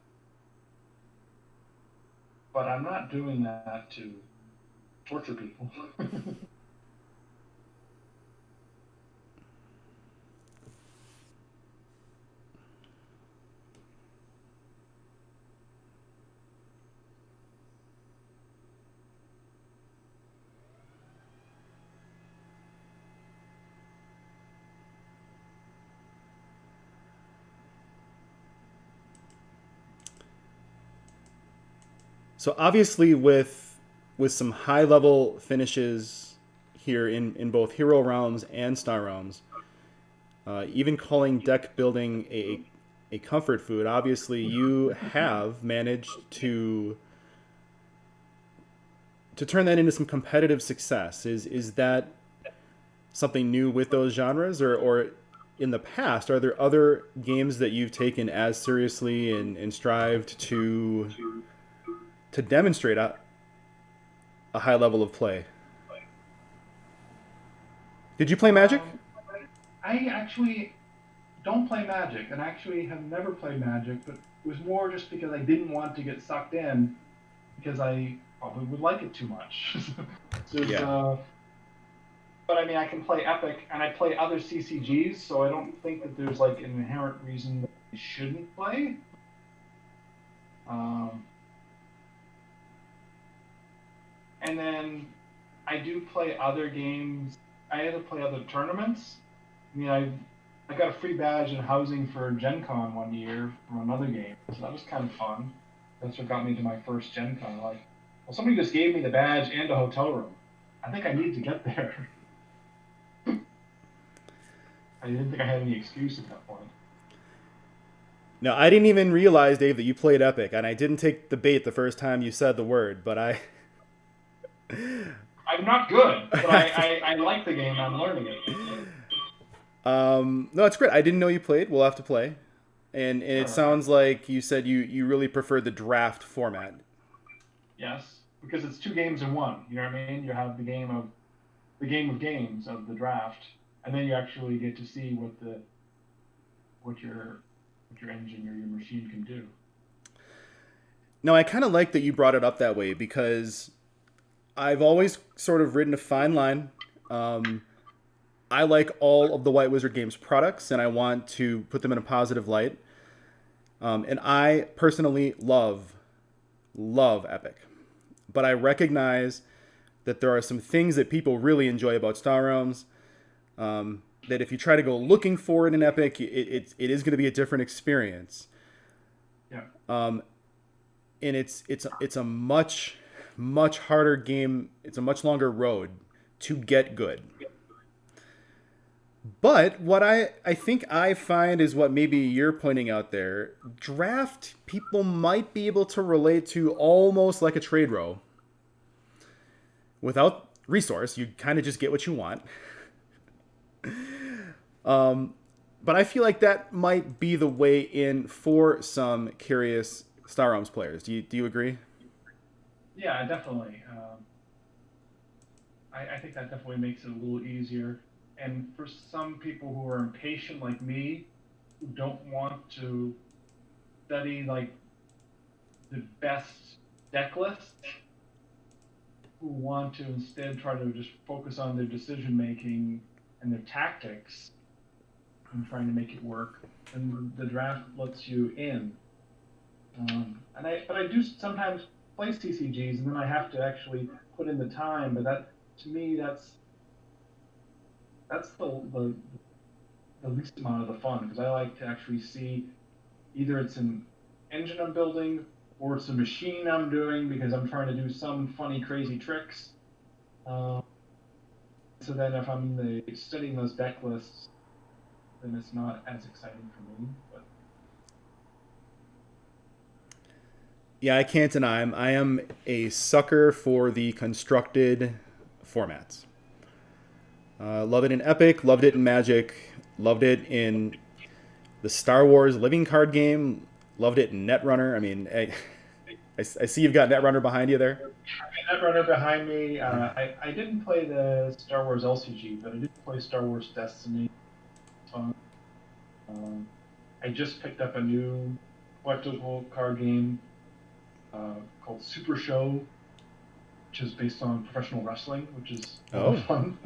Speaker 2: but I'm not doing that to torture people.
Speaker 1: So obviously, with some high level finishes here in both hero realms and star realms, even calling deck building a comfort food. Obviously, you have managed to turn that into some competitive success. Is that something new with those genres, or in the past, are there other games that you've taken as seriously and strived to demonstrate a high level of play? Did you play Magic?
Speaker 2: um, I actually don't play Magic, and actually have never played Magic, but it was more just because I didn't want to get sucked in, because I probably would like it too much. There's,
Speaker 1: Yeah.
Speaker 2: but I mean, I can play Epic, and I play other CCGs, so I don't think that there's like an inherent reason that I shouldn't play. Um, and then I do play other games. I had to play other tournaments. I mean, I got a free badge and housing for Gen Con one year from another game, so that was kind of fun. That's what got me to my first Gen Con. Like, well, somebody just gave me the badge and a hotel room. I think I need to get there. I didn't think I had any excuse at that point.
Speaker 1: No, I didn't even realize, Dave, that you played Epic, and I didn't take the bait the first time you said the word, but I.
Speaker 2: I'm not good, but I like the game. I'm learning it.
Speaker 1: No, it's great. I didn't know you played. We'll have to play. And it
Speaker 2: Sure.
Speaker 1: sounds like you said you really prefer the draft format.
Speaker 2: Yes, because it's two games in one. You know what I mean? You have the game of games of the draft, and then you actually get to see what your engine or your machine can do.
Speaker 1: Now, I kind of like that you brought it up that way because I've always sort of ridden a fine line. Um, I like all of the White Wizard Games products, and I want to put them in a positive light. And I personally love Epic, but I recognize that there are some things that people really enjoy about Star Realms. That if you try to go looking for it in Epic, it is going to be a different experience.
Speaker 2: Yeah.
Speaker 1: And it's a much harder game. It's a much longer road to get good. But what I think I find is what maybe you're pointing out there. Draft people might be able to relate to almost like a trade row. Without resource, you kind of just get what you want. But I feel like that might be the way in for some curious Star Realms players. Do you agree?
Speaker 2: Yeah, definitely. I think that definitely makes it a little easier. And for some people who are impatient like me, who don't want to study like the best deck list, who want to instead try to just focus on their decision making and their tactics and trying to make it work, and the draft lets you in. But I do sometimes play CCGs, and then I have to actually put in the time. But that to me, that's the least amount of the fun because I like to actually see either it's an engine I'm building or it's a machine I'm doing because I'm trying to do some funny, crazy tricks. Um, so then if I'm studying those deck lists, then it's not as exciting for me. But
Speaker 1: Yeah, I can't deny I am a sucker for the constructed formats. Love it in Epic, loved it in Magic, loved it in the Star Wars living card game, loved it in Netrunner. I mean, I see you've got Netrunner behind you there.
Speaker 2: Netrunner behind me. I didn't play the Star Wars LCG, but I did play Star Wars Destiny. Fun. Um, I just picked up a new collectible card game called Super Show, which is based on professional wrestling, which is a lot
Speaker 1: Oh.
Speaker 2: of fun.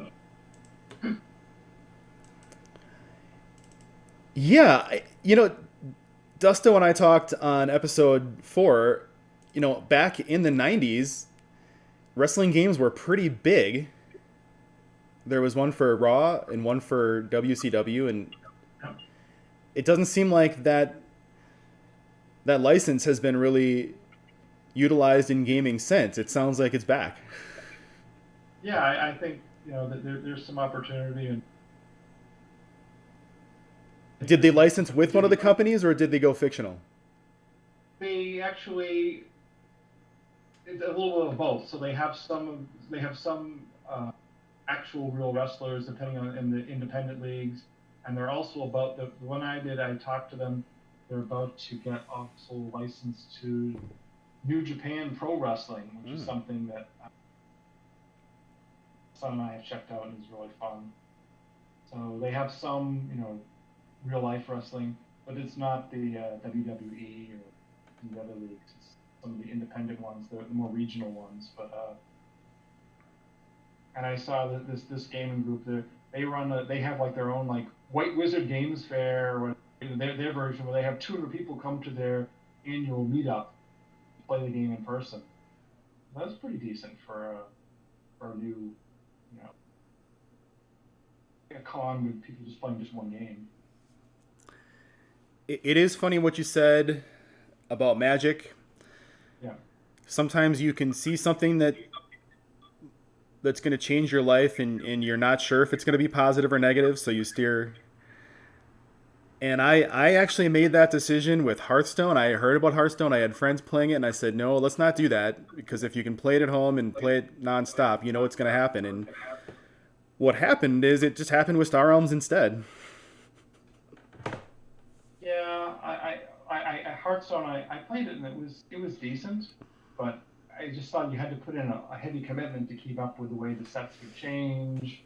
Speaker 1: Yeah, Dusto and I talked on episode 4. Back in the 90s, wrestling games were pretty big. There was one for Raw and one for WCW, and it doesn't seem like that license has been really utilized in gaming since. It sounds like it's back.
Speaker 2: Yeah, I think that there's some opportunity, and I think
Speaker 1: Did they
Speaker 2: there's some
Speaker 1: license with one of the companies, or did they go fictional?
Speaker 2: they actually it's a little bit of both. So they have some actual real wrestlers, depending on in the independent leagues, and they're also about the one I did. I talked to them. They're about to get also licensed to New Japan Pro Wrestling, which is something that son and I have checked out and is really fun. So they have some, real life wrestling, but it's not the WWE or the other leagues. It's some of the independent ones, the more regional ones. But and I saw that this gaming group they have like their own like White Wizard Games Fair or their version where they have 200 people come to their annual meetup to play the game in person. That's pretty decent for a new, a con with people just playing just one game.
Speaker 1: it is funny what you said about Magic.
Speaker 2: Yeah.
Speaker 1: Sometimes you can see something that's going to change your life, and you're not sure if it's going to be positive or negative, so you steer. And I actually made that decision with Hearthstone. I heard about Hearthstone. I had friends playing it, and I said, no, let's not do that, because if you can play it at home and play it nonstop, you know what's going to happen. And what happened is it just happened with Star Realms instead.
Speaker 2: Yeah, Hearthstone. I played it and it was decent, but I just thought you had to put in a heavy commitment to keep up with the way the sets would change.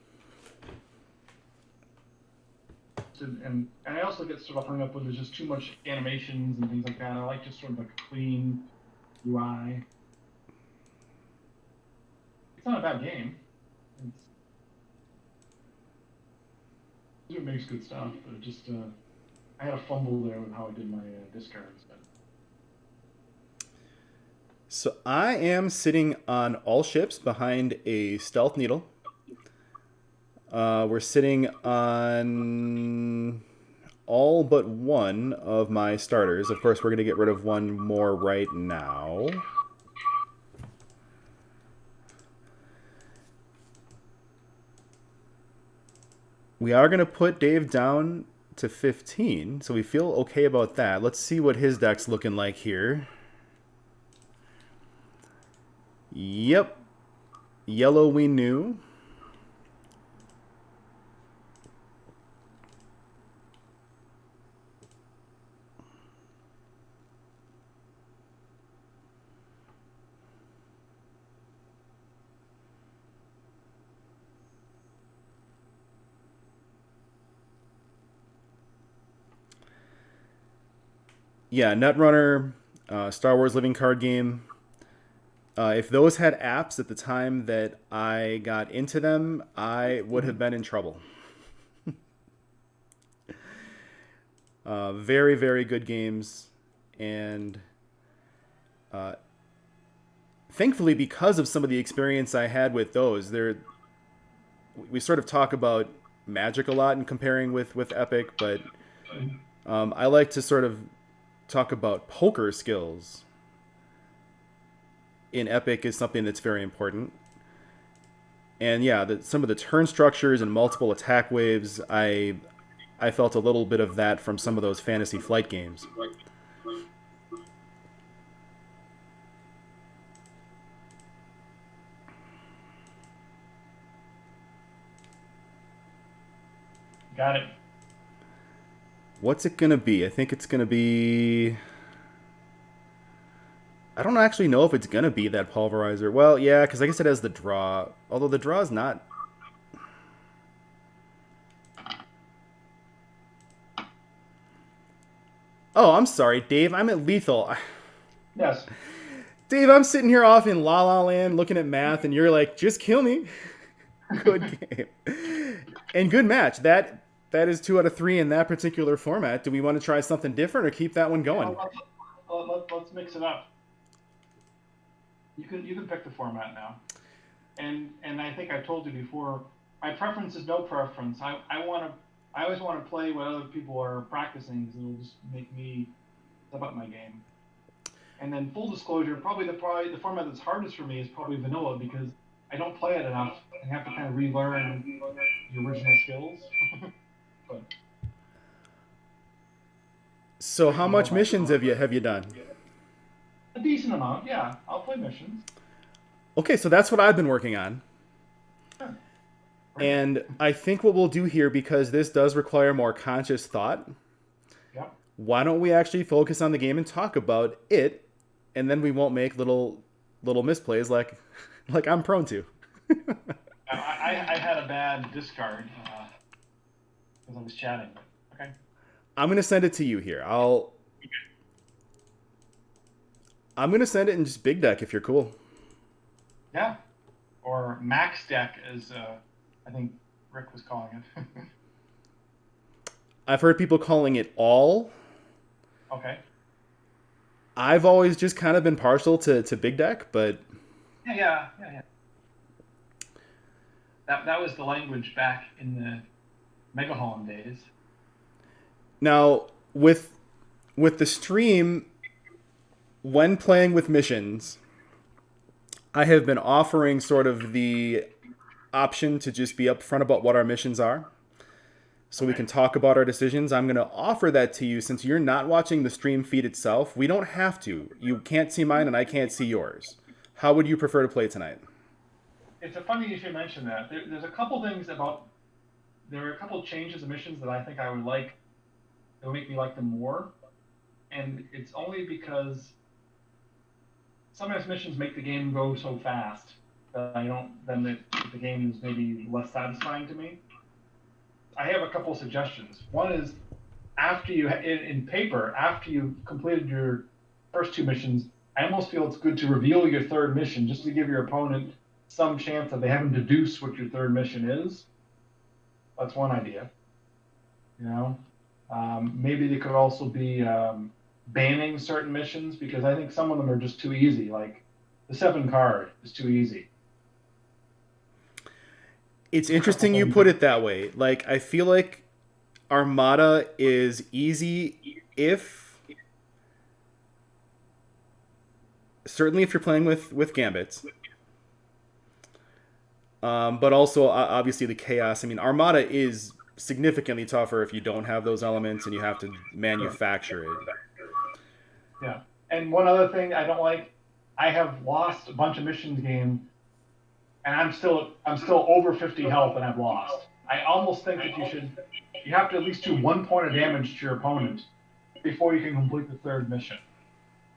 Speaker 2: And I also get sort of hung up when there's just too much animations and things like that. I like just sort of like a clean UI. It's not a bad game. It makes good stuff, but it just I had a fumble there with how I did my discards. But
Speaker 1: So I am sitting on all ships behind a stealth needle. We're sitting on all but one of my starters. Of course, we're going to get rid of one more right now. We are going to put Dave down to 15, so we feel okay about that. Let's see what his deck's looking like here. Yep. Yellow we knew. Yeah, Netrunner, Star Wars Living Card Game. If those had apps at the time that I got into them, I would have been in trouble. Very, very good games. And thankfully, because of some of the experience I had with those, we sort of talk about Magic a lot in comparing with Epic, but I like to sort of talk about poker skills in Epic is something that's very important. And yeah, some of the turn structures and multiple attack waves, I felt a little bit of that from some of those Fantasy Flight games.
Speaker 2: got it.
Speaker 1: What's it gonna be? I think it's gonna be. I don't actually know if it's gonna be that pulverizer. Well, yeah, because I guess it has the draw. Although the draw is not. Oh, I'm sorry, Dave. I'm at lethal.
Speaker 2: Yes.
Speaker 1: Dave, I'm sitting here off in La La Land looking at math, and you're like, just kill me. Good game. And good match. That is 2 out of 3 in that particular format. Do we want to try something different or keep that one going?
Speaker 2: Let's mix it up. You can pick the format now. And I think I told you before, my preference is no preference. I always want to play what other people are practicing because it'll just make me step up my game. And then full disclosure, probably the format that's hardest for me is probably vanilla because I don't play it enough and have to kind of relearn the original skills. But
Speaker 1: So how much missions have you done?
Speaker 2: a decent amount, yeah. I'll play missions.
Speaker 1: Okay, so that's what I've been working on.
Speaker 2: Sure.
Speaker 1: And I think what we'll do here, because this does require more conscious thought,
Speaker 2: Yep.
Speaker 1: why don't we actually focus on the game and talk about it, and then we won't make little misplays like I'm prone to.
Speaker 2: I had a bad discard because I was chatting. Okay.
Speaker 1: I'm gonna send it to you here. I'm gonna send it in just big deck if you're cool.
Speaker 2: Yeah. Or max deck, as I think Rick was calling it.
Speaker 1: I've heard people calling it all.
Speaker 2: Okay.
Speaker 1: I've always just kind of been partial to big deck, but
Speaker 2: Yeah. That was the language back in the Mega Holland days.
Speaker 1: now with with the stream, when playing with missions, I have been offering sort of the option to just be upfront about what our missions are, so we can talk about our decisions. I'm going to offer that to you since you're not watching the stream feed itself. We don't have to. You can't see mine and I can't see yours. How would you prefer to play tonight?
Speaker 2: It's a funny you should mention that. There's a couple things about. There are a couple changes of missions that I think I would like. That would make me like them more, and it's only because sometimes missions make the game go so fast that I don't. Then the game is maybe less satisfying to me. I have a couple of suggestions. One is after you in paper, after you've completed your first two missions, I almost feel it's good to reveal your third mission just to give your opponent some chance that they haven't deduced what your third mission is. That's one idea. You know, maybe they could also be banning certain missions because I think some of them are just too easy. Like the 7 card is too easy.
Speaker 1: It's interesting you put it that way. Like, I feel like Armada is easy certainly if you're playing with Gambits. But also, obviously, the Chaos. I mean, Armada is significantly tougher if you don't have those elements and you have to manufacture it.
Speaker 2: Yeah. And one other thing I don't like, I have lost a bunch of missions game, and I'm still over 50 health and I've lost. I almost think that you have to at least do 1 point of damage to your opponent before you can complete the third mission.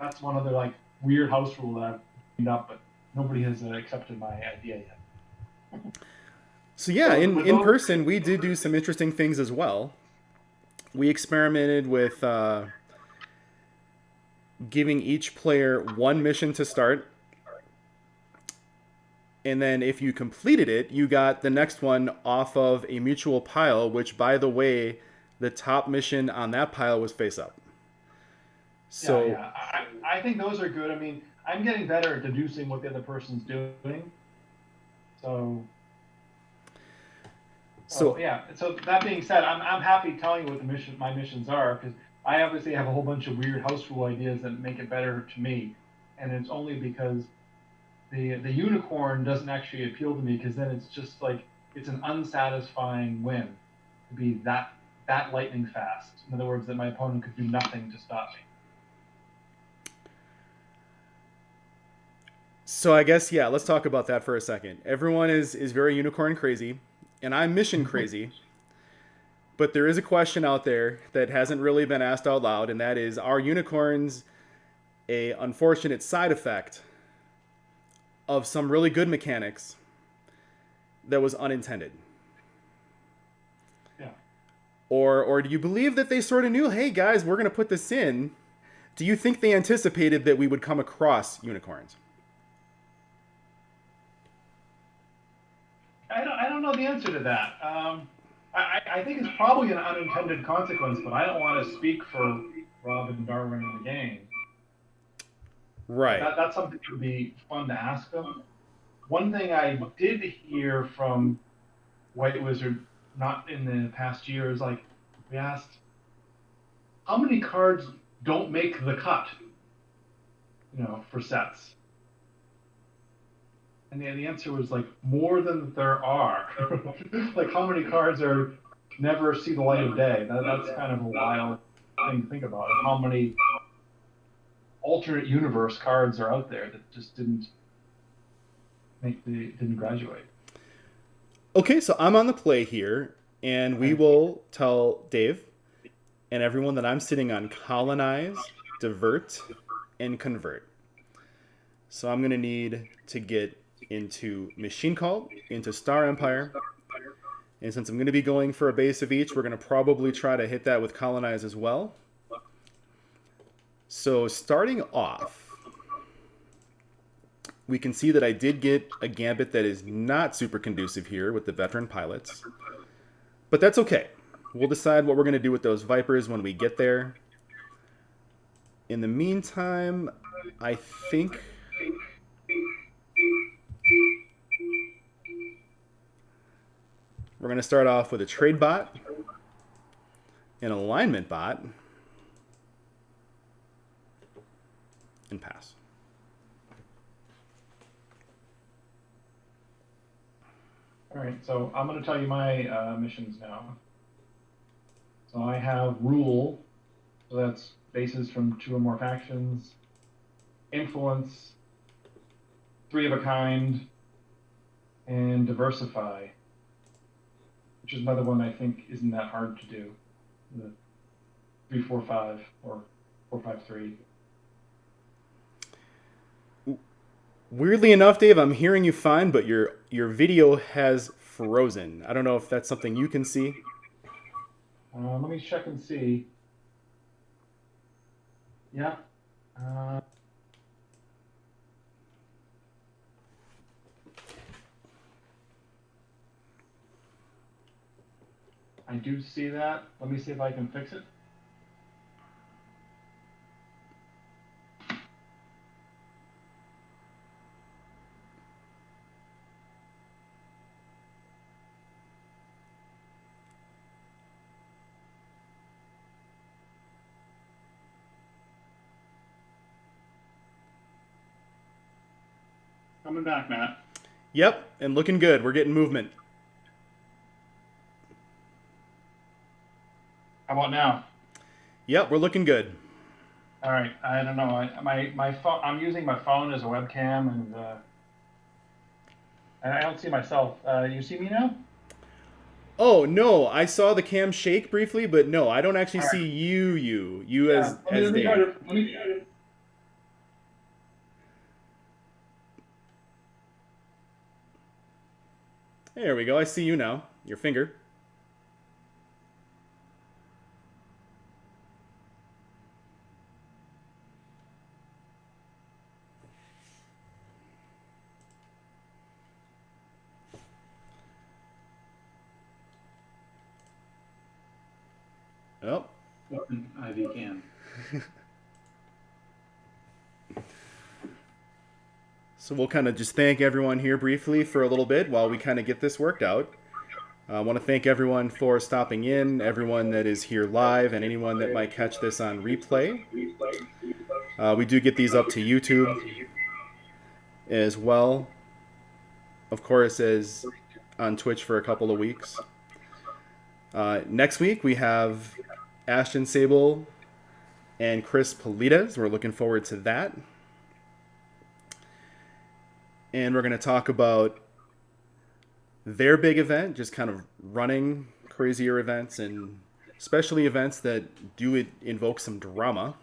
Speaker 2: That's one other like weird house rule that I've cleaned up, but nobody has accepted my idea yet.
Speaker 1: So yeah, in person, we did do some interesting things as well. We experimented with giving each player 1 mission to start. And then if you completed it, you got the next one off of a mutual pile, which, by the way, the top mission on that pile was face up. So
Speaker 2: yeah. I think those are good. I mean, I'm getting better at deducing what the other person's doing. So yeah. So that being said, I'm happy telling you what my missions are because I obviously have a whole bunch of weird house rule ideas that make it better to me, and it's only because the unicorn doesn't actually appeal to me because then it's just like it's an unsatisfying win to be that lightning fast. In other words, that my opponent could do nothing to stop me.
Speaker 1: So I guess, yeah, let's talk about that for a second. Everyone is very unicorn crazy, and I'm mission crazy. But there is a question out there that hasn't really been asked out loud, and that is, are unicorns a unfortunate side effect of some really good mechanics that was unintended?
Speaker 2: Yeah.
Speaker 1: Or do you believe that they sort of knew, hey guys, we're going to put this in? Do you think they anticipated that we would come across unicorns?
Speaker 2: I don't know the answer to that. I think it's probably an unintended consequence, but I don't want to speak for Rob and Darwin in the game.
Speaker 1: Right.
Speaker 2: That's something that would be fun to ask them. One thing I did hear from White Wizard, not in the past year, is like, we asked, how many cards don't make the cut, for sets? And the answer was like more than there are. Like how many cards are never see the light of day? That's kind of a wild thing to think about. How many alternate universe cards are out there that just didn't graduate?
Speaker 1: Okay, so I'm on the play here, and we will tell Dave and everyone that I'm sitting on colonize, divert, and convert. So I'm going to need to get into Machine Cult, into Star Empire. And since I'm going to be going for a base of each, we're going to probably try to hit that with Colonize as well. So starting off, we can see that I did get a Gambit that is not super conducive here with the Veteran Pilots. But that's okay. We'll decide what we're going to do with those Vipers when we get there. In the meantime, I think we're going to start off with a trade bot, an alignment bot,
Speaker 2: All right, so I'm going to tell you my missions now. So I have rule, so that's bases from 2 or more factions. Influence, 3 of a kind, and diversify, which is another one I think isn't that hard to do. The 3-4-5 or 4-5-3.
Speaker 1: Weirdly enough, Dave, I'm hearing you fine, but your video has frozen. I don't know if that's something you can see.
Speaker 2: Let me check and see. Yeah. I do see that. Let me see if I can fix it. Coming back, Matt.
Speaker 1: Yep, and looking good. We're getting movement.
Speaker 2: How about now?
Speaker 1: Yep, we're looking good.
Speaker 2: All right. I don't know. My phone. I'm using my phone as a webcam, and I don't see myself. You see me now?
Speaker 1: Oh no, I saw the cam shake briefly, but no, I don't actually
Speaker 2: All right.
Speaker 1: see you
Speaker 2: Yeah.
Speaker 1: as
Speaker 2: Let me
Speaker 1: Dave.
Speaker 2: try to. Let me try to.
Speaker 1: There we go. I see you now. Your finger. Oh.
Speaker 2: IV cam.
Speaker 1: So we'll kind of just thank everyone here briefly for a little bit while we kind of get this worked out. I want to thank everyone for stopping in, everyone that is here live, and anyone that might catch this on replay. We do get these up to YouTube as well, of course, as on Twitch for a couple of weeks. Next week we have Ashton Sable and Chris Politas. We're looking forward to that. And we're going to talk about their big event, just kind of running crazier events and especially events that do invoke some drama.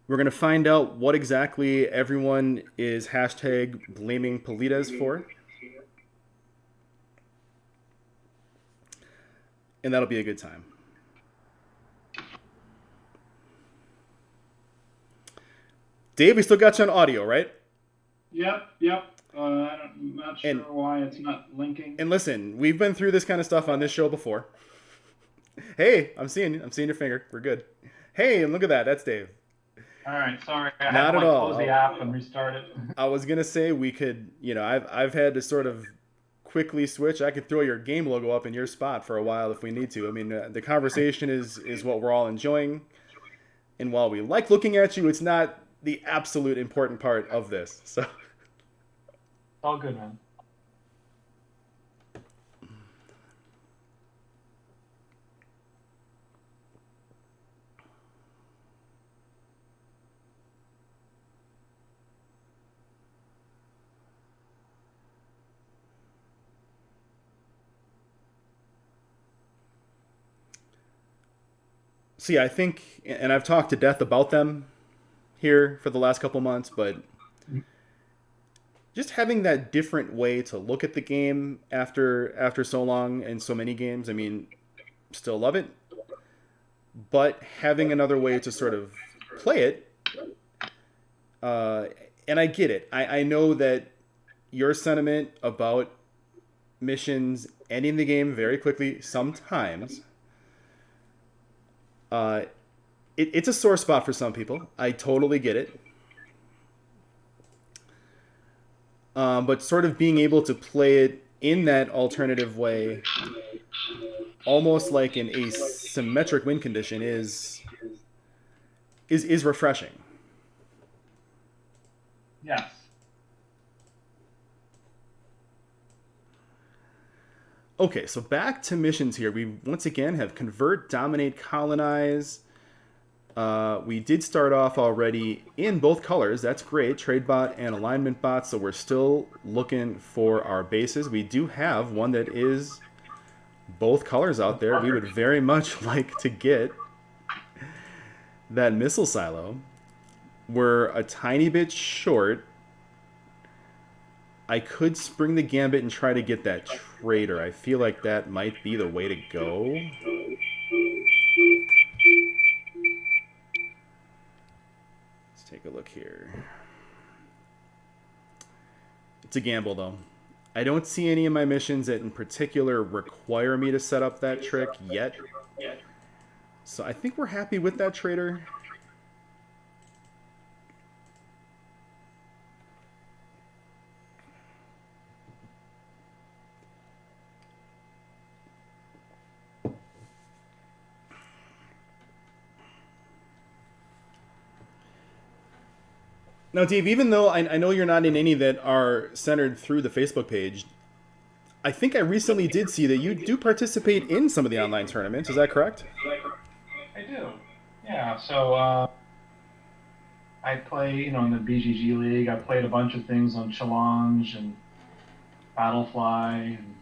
Speaker 1: We're going to find out what exactly everyone is hashtag blaming Politas for. And that'll be a good time. Dave, we still got you on audio, right?
Speaker 2: Yep. I'm not sure why it's not linking.
Speaker 1: And listen, we've been through this kind of stuff on this show before. Hey, I'm seeing your finger. We're good. Hey, and look at that. That's Dave.
Speaker 2: All right, sorry. I
Speaker 1: Not
Speaker 2: had to
Speaker 1: at all.
Speaker 2: close the app and restart it.
Speaker 1: I was gonna say we could, I've had to sort of quickly switch. I could throw your game logo up in your spot for a while if we need to. I mean, the conversation is what we're all enjoying, and while we like looking at you, it's not the absolute important part of this. So,
Speaker 2: All good, man.
Speaker 1: see, I think, and I've talked to death about them here for the last couple months, but just having that different way to look at the game after so long and so many games. I mean, still love it, but having another way to sort of play it. And I get it. I know that your sentiment about missions ending the game very quickly sometimes. It's a sore spot for some people. I totally get it. But sort of being able to play it in that alternative way, almost like an asymmetric win condition, is refreshing.
Speaker 2: Yes.
Speaker 1: Okay, so back to missions here. We once again have convert, dominate, colonize. We did start off already in both colors. That's great. Trade bot and alignment bot. So we're still looking for our bases. We do have one that is both colors out there. We would very much like to get that missile silo. We're a tiny bit short. I could spring the gambit and try to get that trader. I feel like that might be the way to go. Let's take a look here. It's a gamble, though. I don't see any of my missions that in particular require me to set up that trick yet. So I think we're happy with that trader. Now, Dave, even though I know you're not in any that are centered through the Facebook page, I think I recently did see that you do participate in some of the online tournaments. Is that correct?
Speaker 2: I do. Yeah. So I play, in the BGG League. I played a bunch of things on Challenge and Battlefly, and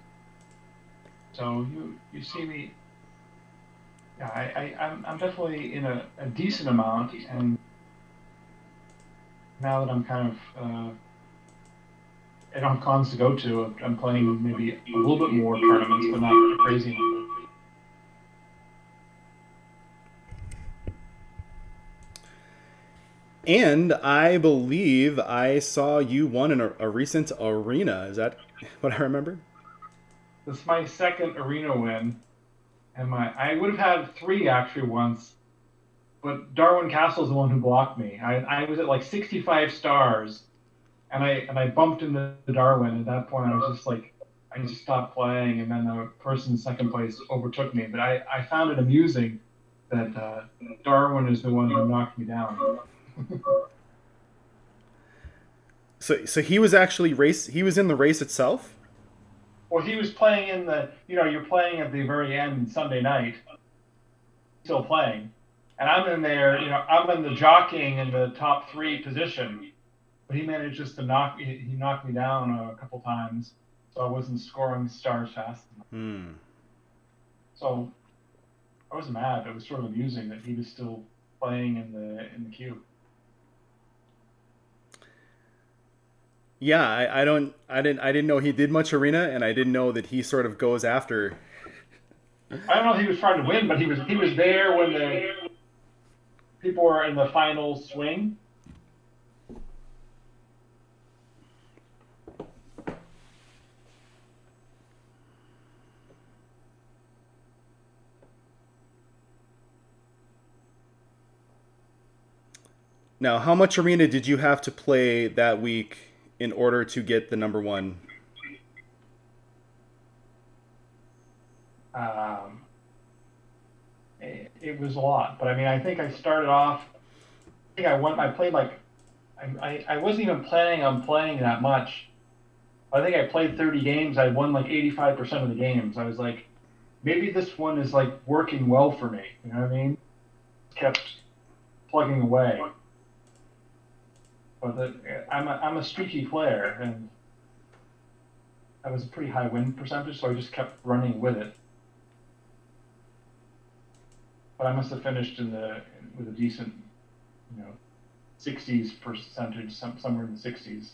Speaker 2: so you see me. Yeah, I'm definitely in a decent amount, and now that I'm kind of I don't have cons to go to, I'm playing maybe a little bit more tournaments, but not a crazy number.
Speaker 1: And I believe I saw you won in a recent arena. Is that what I remember?
Speaker 2: This is my second arena win, and I would have had three actually once, but Darwin Castle's the one who blocked me. I was at like 65 stars, and I bumped into Darwin. At that point, I was just like, I just stopped playing, and then the person in second place overtook me. But I found it amusing that Darwin is the one who knocked me down.
Speaker 1: So he was actually he was in the race itself?
Speaker 2: Well, he was playing in you're playing at the very end Sunday night, still playing, and I'm in there, I'm in the jockeying in the top three position, but he managed just to he knocked me down a couple times, so I wasn't scoring stars fast enough. So I was mad. It was sort of amusing that he was still playing in the queue.
Speaker 1: Yeah, I didn't know he did much arena, and I didn't know that he sort of goes after.
Speaker 2: I don't know if he was trying to win, but he was there when the people were in the final swing.
Speaker 1: Now, how much arena did you have to play that week in order to get the number one?
Speaker 2: It was a lot, but I mean, I think I started off. I think I played like, I wasn't even planning on playing that much. I think I played 30 games. I won like 85% of the games. I was like, maybe this one is like working well for me. You know what I mean? Kept plugging away. But I'm a streaky player, and that was a pretty high win percentage, so I just kept running with it. But I must have finished with a decent, 60s percentage, somewhere in the 60s.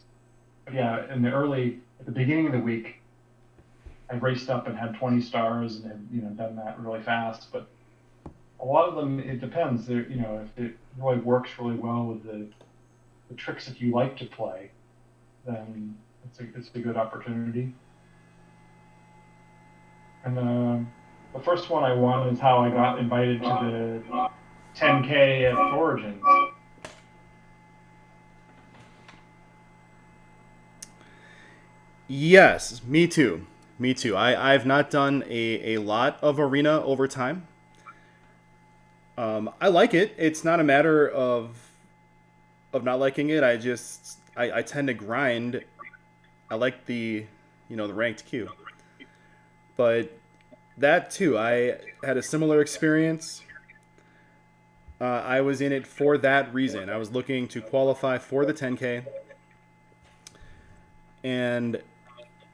Speaker 2: But yeah, at the beginning of the week, I raced up and had 20 stars and had, done that really fast. But a lot of them, it depends. If it really works really well with the tricks that you like to play, then it's a good opportunity. And the first one I won is how I got invited to the 10K at Origins.
Speaker 1: Yes, me too. Me too. I've not done a lot of arena over time. I like it. It's not a matter of not liking it. I tend to grind. I like the the ranked queue. But that too, I had a similar experience. I was in it for that reason. I was looking to qualify for the 10K, and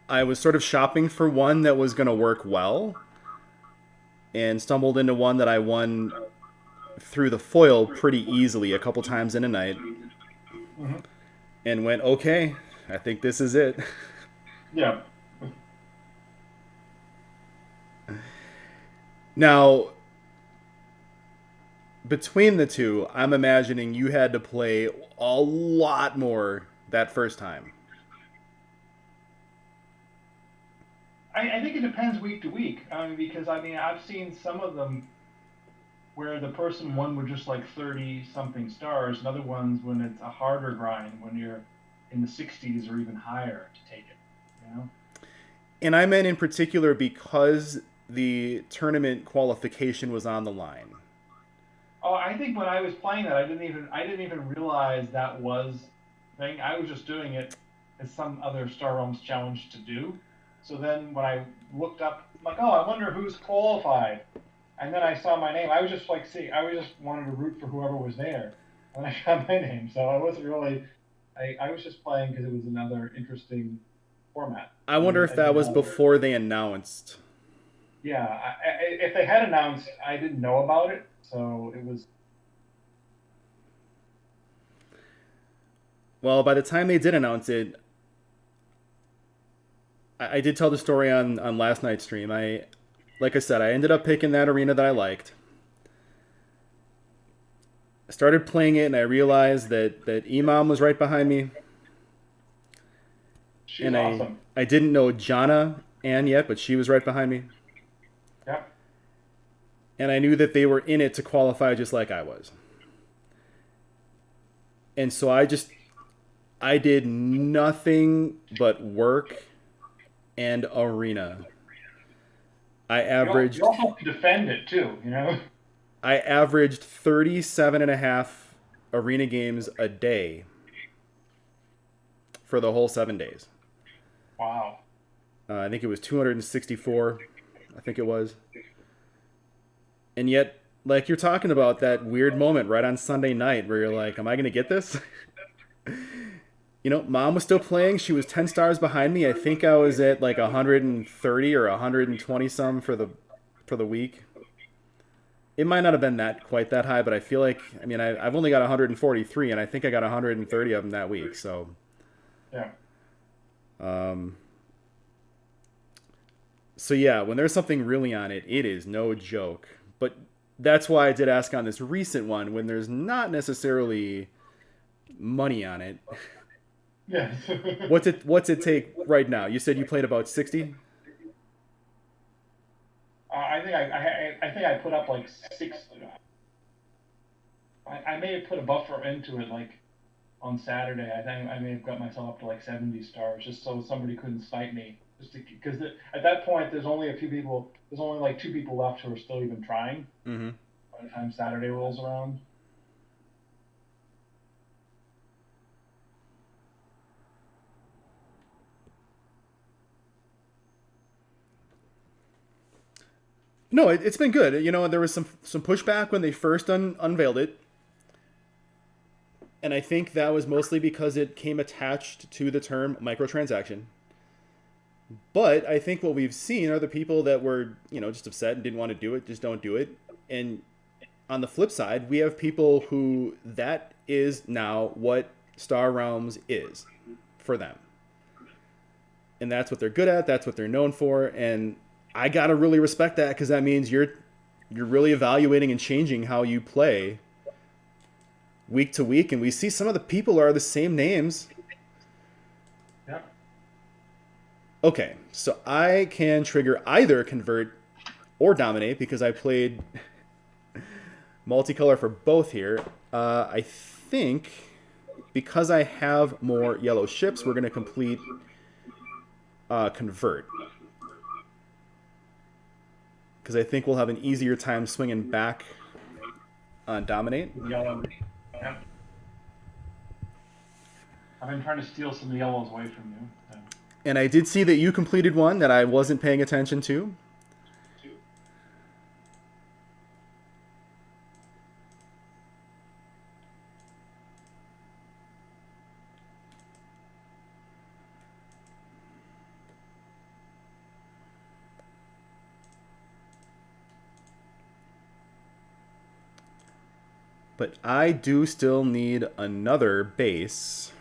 Speaker 1: I was sort of shopping for one that was going to work well, and stumbled into one that I won through the foil pretty easily a couple times in a night,
Speaker 2: Hmm.
Speaker 1: and went, okay, I think this is it.
Speaker 2: Yeah.
Speaker 1: Now, between the two, I'm imagining you had to play a lot more that first time.
Speaker 2: I think it depends week to week. I mean, because I mean, I've seen some of them where the person won with just like 30 something stars, and other ones when it's a harder grind, when you're in the 60s or even higher to take it. You know?
Speaker 1: And I meant in particular because the tournament qualification was on the line.
Speaker 2: Oh, I think when I was playing that, I didn't even realize that was the thing. I was just doing it as some other Star Realms challenge to do. So then when I looked up, I'm like, oh, I wonder who's qualified. And then I saw my name. I was just like, see, I was just wanted to root for whoever was there. And I found my name, so I wasn't really. I was just playing because it was another interesting format.
Speaker 1: I wonder if
Speaker 2: I
Speaker 1: that
Speaker 2: didn't
Speaker 1: was
Speaker 2: know.
Speaker 1: before they announced.
Speaker 2: Yeah, if they had announced, I didn't know about it, so it was.
Speaker 1: Well, by the time they did announce it, I did tell the story on last night's stream. Like I said, I ended up picking that arena that I liked. I started playing it, and I realized that Imam was right behind me,
Speaker 2: She's
Speaker 1: and
Speaker 2: awesome.
Speaker 1: I didn't know Jana Ann yet, but she was right behind me,
Speaker 2: Yeah.
Speaker 1: and I knew that they were in it to qualify just like I was. And so I did nothing but work and arena. I
Speaker 2: You
Speaker 1: averaged
Speaker 2: also have to defend it too, you know?
Speaker 1: I averaged 37 and a half arena games a day for the whole 7 days.
Speaker 2: Wow.
Speaker 1: I think it was 264. I think it was. And yet, like you're talking about that weird moment right on Sunday night where you're like, am I going to get this? Mom was still playing. She was 10 stars behind me. I think I was at like 130 or 120 some for the week. It might not have been that quite that high, but I feel like I've only got 143, and I think I got 130 of them that week.
Speaker 2: Yeah.
Speaker 1: Um, so yeah, when there's something really on it, it is no joke. But that's why I did ask on this recent one when there's not necessarily money on it.
Speaker 2: Yes.
Speaker 1: What's it take right now? You said you played about 60.
Speaker 2: I think I put up like six. I may have put a buffer into it like on Saturday. I think I may have got myself up to like 70 stars just so somebody couldn't snipe me. Just because at that point there's only a few people. There's only like two people left who are still even trying
Speaker 1: Mm-hmm.
Speaker 2: by the time Saturday rolls around.
Speaker 1: No, it's been good. There was some pushback when they first unveiled it, and I think that was mostly because it came attached to the term microtransaction. But I think what we've seen are the people that were, just upset and didn't want to do it, just don't do it. And on the flip side, we have people who that is now what Star Realms is for them. And that's what they're good at, that's what they're known for, and I got to really respect that because that means you're really evaluating and changing how you play week to week, and we see some of the people are the same names.
Speaker 2: Yeah.
Speaker 1: Okay, so I can trigger either convert or dominate because I played multicolor for both here. I think because I have more yellow ships, we're going to complete convert. Because I think we'll have an easier time swinging back on dominate.
Speaker 2: Yellow. Yeah. I've been trying to steal some yellows away from you. So.
Speaker 1: And I did see that you completed one that I wasn't paying attention to. But I do still need another bass.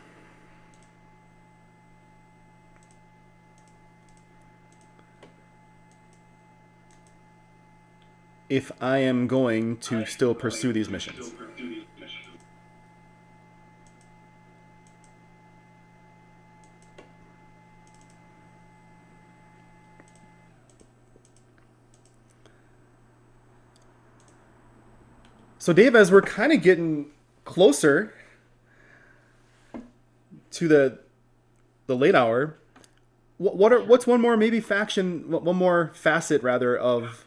Speaker 1: If I am going to still pursue these missions. So Dave, as we're kind of getting closer to the late hour, what's one more maybe faction, one more facet rather of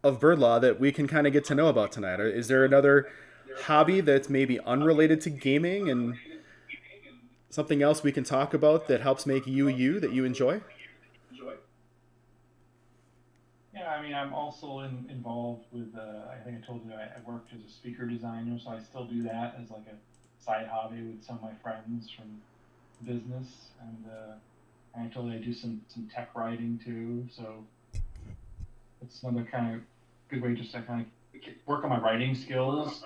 Speaker 1: Birdlaw that we can kind of get to know about tonight? Or is there another hobby that's maybe unrelated to gaming and something else we can talk about that helps make you you that you enjoy?
Speaker 2: Yeah, I mean, I'm also involved with, I think I told you I worked as a speaker designer, so I still do that as like a side hobby with some of my friends from business. And I told you I do some tech writing too, so it's another kind of good way just to kind of work on my writing skills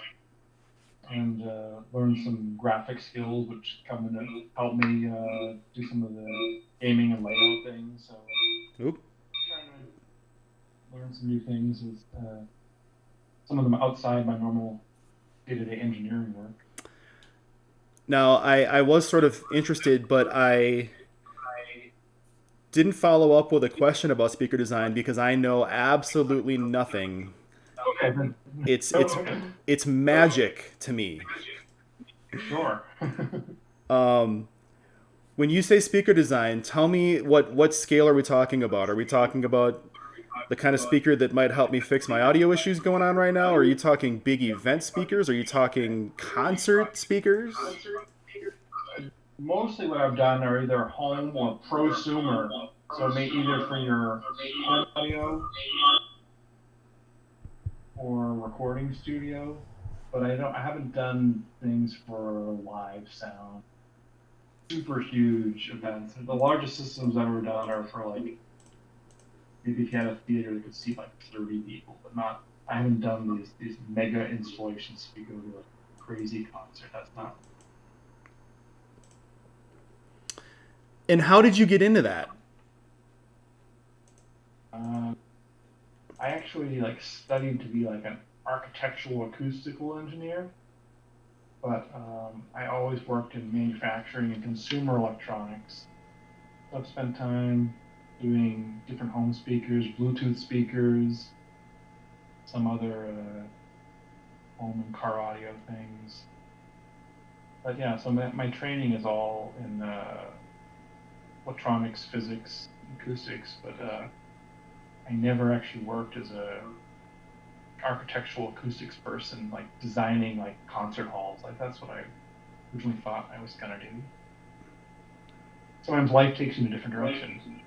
Speaker 2: and learn some graphic skills, which come in to help me do some of the gaming and layout things. So
Speaker 1: Oop.
Speaker 2: trying to learn some new things with some of them outside my normal day-to-day engineering work.
Speaker 1: Now, I was sort of interested, but I didn't follow up with a question about speaker design because I know absolutely nothing.
Speaker 2: Okay.
Speaker 1: It's it's it's magic to me.
Speaker 2: Sure.
Speaker 1: Um, when you say speaker design, tell me what scale are we talking about? Are we talking about the kind of speaker that might help me fix my audio issues going on right now? Or are you talking big event speakers? Are you talking concert speakers?
Speaker 2: Mostly what I've done are either home or prosumer. So either for your home audio or recording studio. But I haven't done things for live sound. Super huge events. The largest systems I've ever done are for like maybe if you had a theater that could seat like 30 people, but not. I haven't done these mega installations. So you go to a crazy concert. That's not.
Speaker 1: And how did you get into that?
Speaker 2: Uh, I actually like studied to be like an architectural acoustical engineer, but I always worked in manufacturing and consumer electronics. So I've spent time doing different home speakers, Bluetooth speakers, some other home and car audio things. But yeah, so my training is all in electronics, physics, acoustics, but I never actually worked as a architectural acoustics person, like designing like concert halls. Like that's what I originally thought I was gonna do. Sometimes life takes you in a different direction.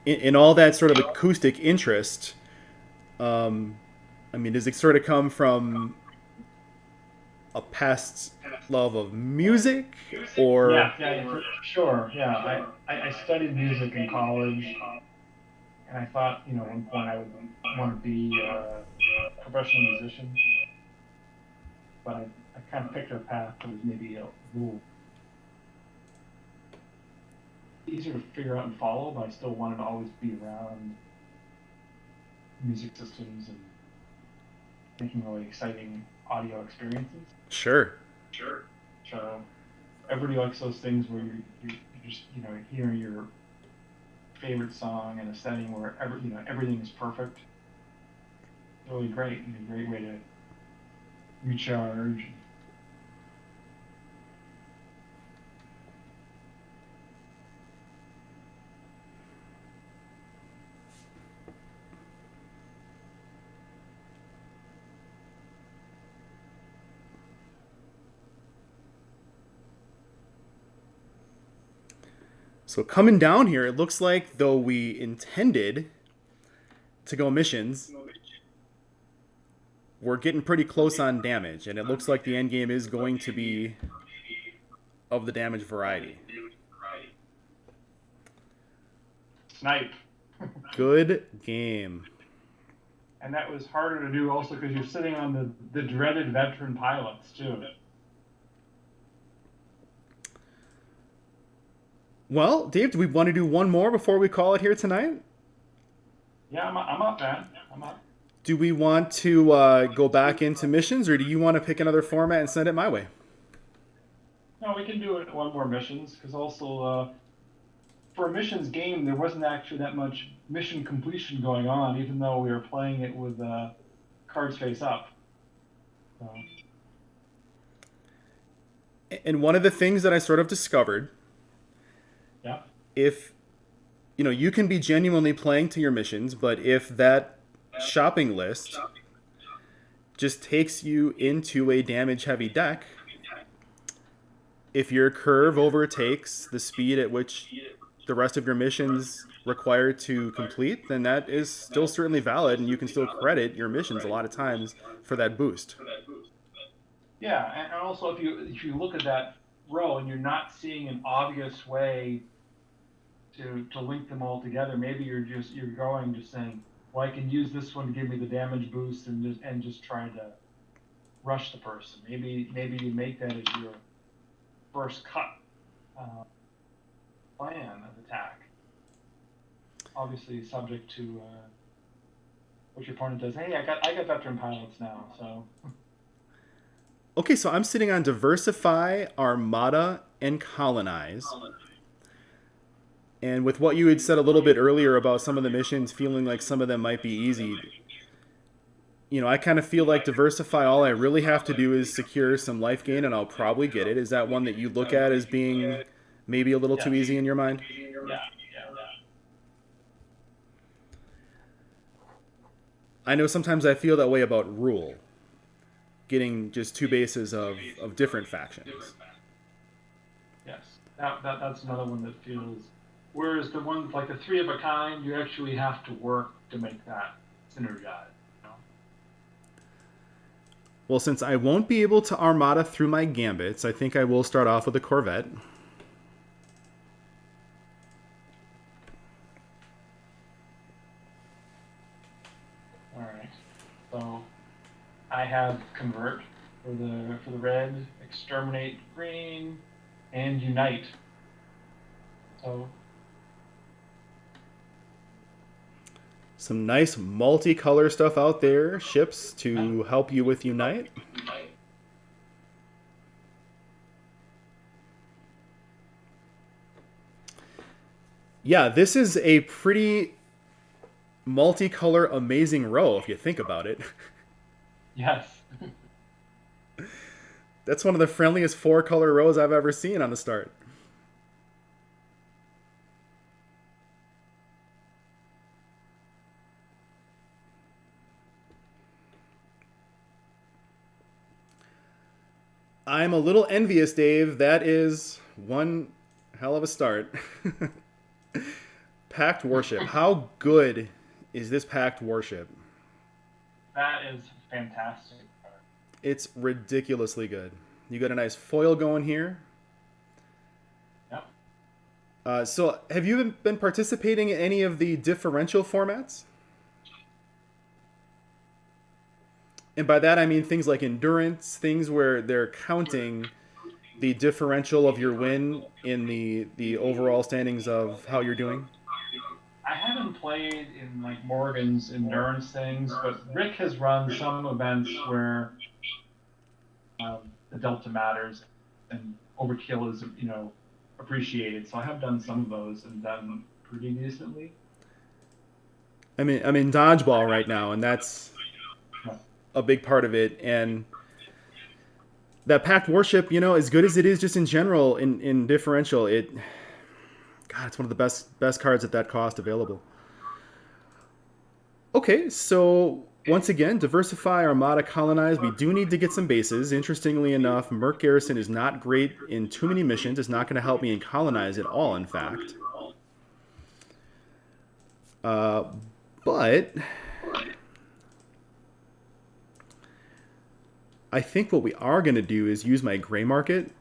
Speaker 1: In all that sort of acoustic interest, um, I mean, does it sort of come from a past love of music, or
Speaker 2: Yeah, for sure. Yeah, I studied music in college, and I thought, at one point I would want to be a professional musician, but I kind of picked a path that was maybe a little easier to figure out and follow, but I still wanted to always be around music systems and making really exciting audio experiences.
Speaker 1: sure?
Speaker 2: So everybody likes those things where you just hearing your favorite song in a setting where everything is perfect. It's really great and a great way to recharge.
Speaker 1: So coming down here, it looks like though we intended to go missions, we're getting pretty close on damage, and it looks like the end game is going to be of the damage variety.
Speaker 2: Snipe.
Speaker 1: Good game.
Speaker 2: And that was harder to do also because you're sitting on the dreaded veteran pilots, too.
Speaker 1: Well, Dave, do we want to do one more before we call it here tonight?
Speaker 2: Yeah, I'm up, man. I'm up.
Speaker 1: Do we want to go back into missions, or do you want to pick another format and send it my way?
Speaker 2: No, we can do it one more missions, because also for a missions game, there wasn't actually that much mission completion going on, even though we were playing it with cards face up. So.
Speaker 1: And one of the things that I sort of discovered,
Speaker 2: Yeah.
Speaker 1: if you can be genuinely playing to your missions, but if that shopping list just takes you into a damage heavy deck, if your curve overtakes the speed at which the rest of your missions require to complete, then that is still certainly valid, and you can still credit your missions a lot of times for that boost.
Speaker 2: Yeah, and also if you look at that row and you're not seeing an obvious way to link them all together, maybe you're going just saying, well, I can use this one to give me the damage boost and just trying to rush the person. Maybe you make that as your first cut plan of attack. Obviously, subject to what your opponent does. Hey, I got veteran pilots now, so.
Speaker 1: Okay, so I'm sitting on Diversify, Armada, and Colonize. And with what you had said a little bit earlier about some of the missions feeling like some of them might be easy, I kind of feel like Diversify, all I really have to do is secure some life gain and I'll probably get it. Is that one that you look at as being maybe a little too easy in your mind?
Speaker 2: Yeah.
Speaker 1: I know sometimes I feel that way about Rule. Getting just two bases of different factions.
Speaker 2: Yes, that's another one that feels. Whereas the ones like the three of a kind, you actually have to work to make that synergize.
Speaker 1: Well, since I won't be able to Armada through my gambits, I think I will start off with a Corvette.
Speaker 2: All right, so I have Convert for the red, Exterminate green, and Unite. So
Speaker 1: some nice multicolor stuff out there, ships to help you with Unite. Yeah, this is a pretty multicolor, amazing row if you think about it.
Speaker 2: Yes.
Speaker 1: That's one of the friendliest 4-color rows I've ever seen on the start. I'm a little envious, Dave. That is one hell of a start. Pact Warship. How good is this Pact Warship?
Speaker 2: That is fantastic.
Speaker 1: It's ridiculously good. You got a nice foil going here.
Speaker 2: Yep.
Speaker 1: So have you been participating in any of the differential formats? And by that I mean things like endurance, things where they're counting the differential of your win in the overall standings of how you're doing.
Speaker 2: I haven't played in like Morgan's endurance things, but Rick has run some events where the delta matters and overkill is appreciated. So I have done some of those and done pretty decently.
Speaker 1: I'm in dodgeball right now, and that's a big part of it. And that Pact Warship, as good as it is just in general in differential, it's one of the best cards at that cost available. Okay, so once again, diversify, armada, colonize. We do need to get some bases. Interestingly enough, Merc Garrison is not great in too many missions. It's not going to help me in colonize at all, in fact. But I think what we are going to do is use my gray market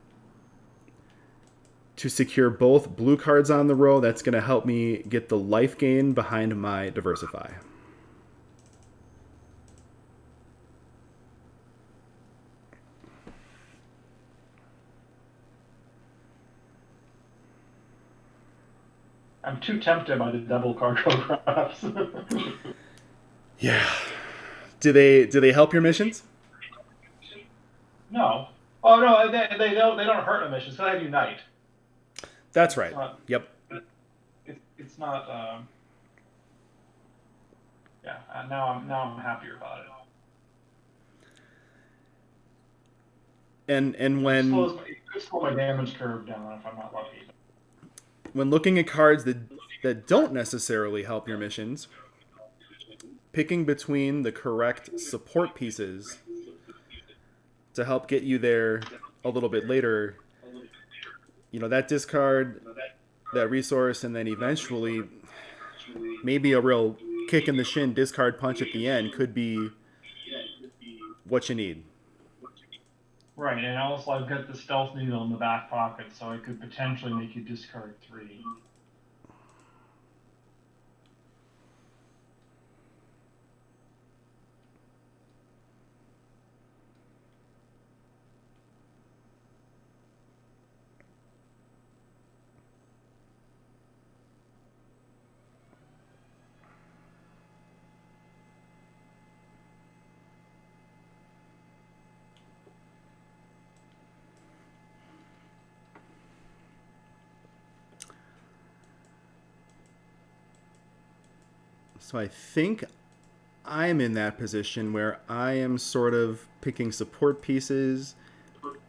Speaker 1: to secure both blue cards on the row. That's going to help me get the life gain behind my diversify.
Speaker 2: I'm too tempted by the double cargo crops.
Speaker 1: Yeah. Do they help your missions?
Speaker 2: No. Oh no, they don't hurt my missions because I have Unite.
Speaker 1: That's right. Yep.
Speaker 2: It's not. Yeah. Now I'm happier about it.
Speaker 1: And when
Speaker 2: it could slow my damage curve down if I'm not lucky.
Speaker 1: When looking at cards that don't necessarily help your missions, picking between the correct support pieces to help get you there a little bit later, that discard, that resource, and then eventually maybe a real kick in the shin discard punch at the end could be what you need.
Speaker 2: Right, and also I've got the stealth needle in the back pocket, so it could potentially make you discard 3.
Speaker 1: So I think I'm in that position where I am sort of picking support pieces.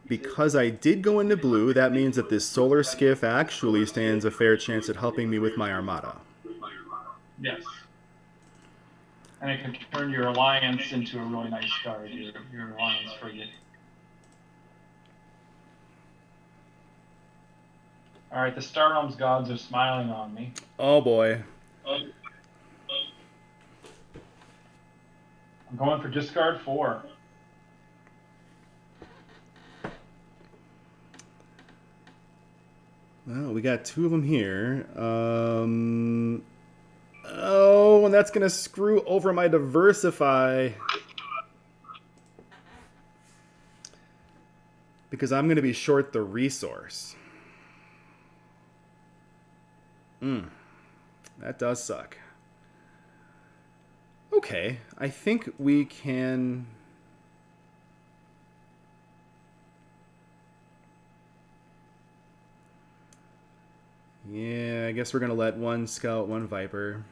Speaker 1: Because I did go into blue, that means that this solar skiff actually stands a fair chance at helping me with my armada.
Speaker 2: Yes. And it can turn your alliance into a really nice card, your alliance frigate. Alright, the Star Realms gods are smiling on me.
Speaker 1: Oh boy.
Speaker 2: I'm going for discard 4.
Speaker 1: Well, we got 2 of them here. Oh, and that's going to screw over my diversify. Because I'm going to be short the resource. That does suck. Okay, I think we can... Yeah, I guess we're going to let 1 Scout, 1 Viper.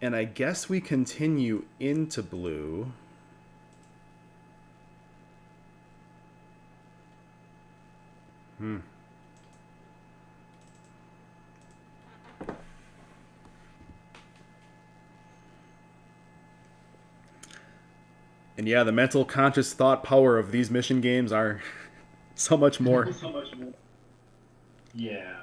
Speaker 1: And I guess we continue into blue. And yeah, the mental conscious thought power of these mission games are so much more.
Speaker 2: Yeah.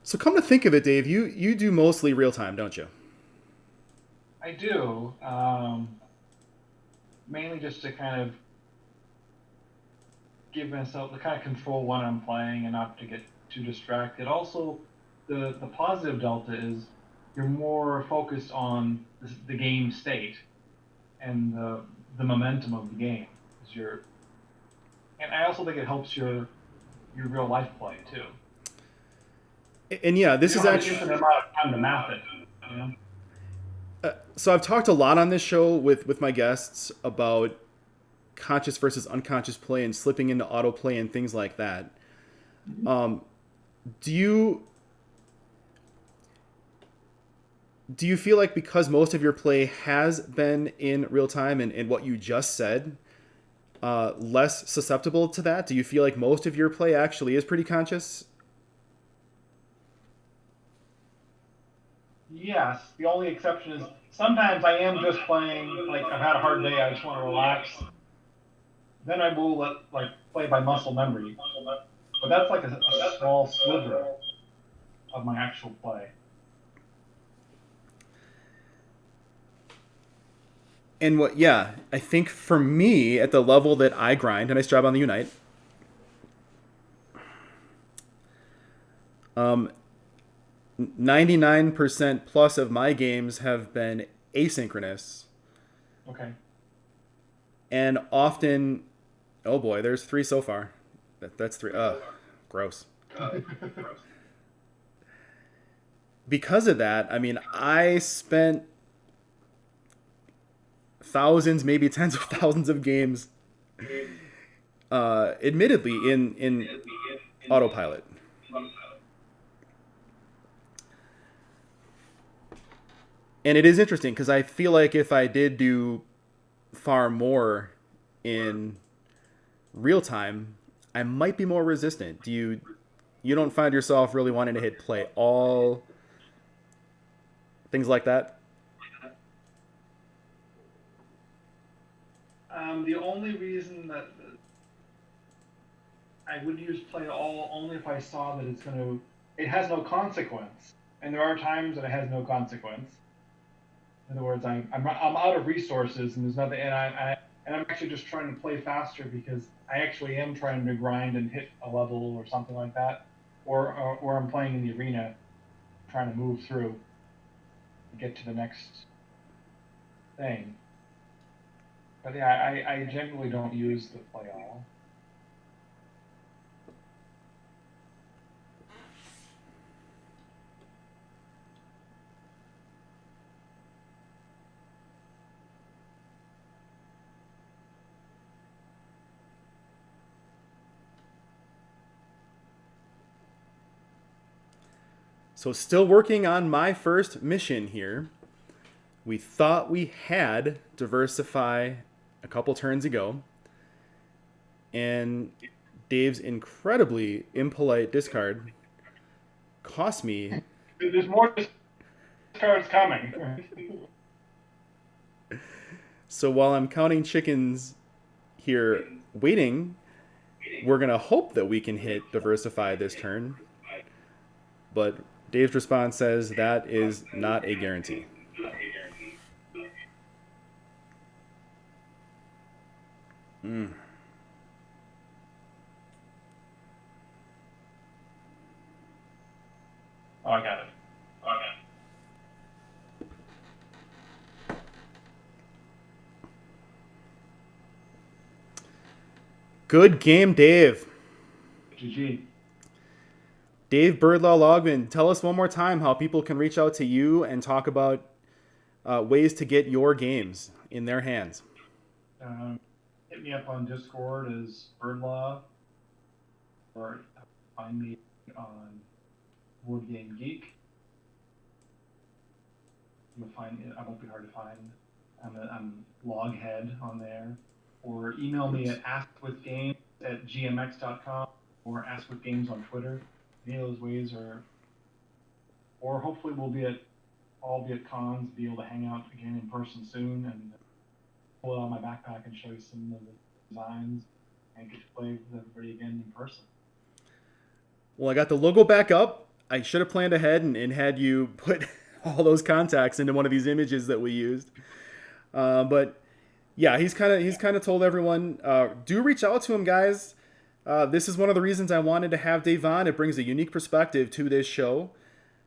Speaker 1: So come to think of it, Dave, you do mostly real time, don't you?
Speaker 2: I do. Mainly just to kind of give myself the kind of control when I'm playing and not to get too distracted. Also, the positive delta is you're more focused on the game state and the momentum of the game. And I also think it helps your real life play too.
Speaker 1: And yeah, this is actually
Speaker 2: an amount of time to map it. You know?
Speaker 1: So I've talked a lot on this show with my guests about conscious versus unconscious play and slipping into autoplay and things like that. Do Do you feel like because most of your play has been in real time and what you just said, less susceptible to that? Do you feel like most of your play actually is pretty conscious?
Speaker 2: Yes, the only exception is sometimes I am just playing, like I've had a hard day, I just want to relax. Then I will play by muscle memory, but that's like a small sliver of my actual play.
Speaker 1: And what, yeah, I think for me, at the level that I grind, and I strive on the Unite, 99% plus of my games have been asynchronous.
Speaker 2: Okay.
Speaker 1: And often, oh boy, there's three so far. That's three. Ugh, gross. Because of that, I mean, I spent thousands, maybe tens of thousands of games, admittedly, in autopilot. And it is interesting because I feel like if I did do far more in real time, I might be more resistant. You don't find yourself really wanting to hit play all, things like that?
Speaker 2: The only reason that I would use play all only if I saw that it has no consequence, and there are times that it has no consequence. In other words, I'm out of resources, and there's nothing, and I'm actually just trying to play faster because I actually am trying to grind and hit a level or something like that, or I'm playing in the arena, trying to move through, and get to the next thing. But yeah, I generally don't use the play all.
Speaker 1: So, still working on my first mission here. We thought we had diversify a couple turns ago, and Dave's incredibly impolite discard cost me.
Speaker 2: There's more discards coming.
Speaker 1: So while I'm counting chickens here waiting, we're going to hope that we can hit diversify this turn. But Dave's response says that is not a guarantee. Mm.
Speaker 2: Oh, I got it.
Speaker 1: Good game, Dave.
Speaker 2: GG.
Speaker 1: Dave Birdlaw Logman, tell us one more time how people can reach out to you and talk about ways to get your games in their hands.
Speaker 2: Hit me up on Discord as Birdlaw, or find me on Board Game Geek. I won't be hard to find. I'm Loghead on there. Or email me at askwithgames@gmx.com or askwithgames on Twitter. Any of those ways or hopefully all be at cons, be able to hang out again in person soon and pull it out of my backpack and show you some of the designs and get to play with everybody again in person.
Speaker 1: Well, I got the logo back up. I should have planned ahead and had you put all those contacts into one of these images that we used. But yeah, he's kind of told everyone, do reach out to him, guys. This is one of the reasons I wanted to have Dave on. It brings a unique perspective to this show.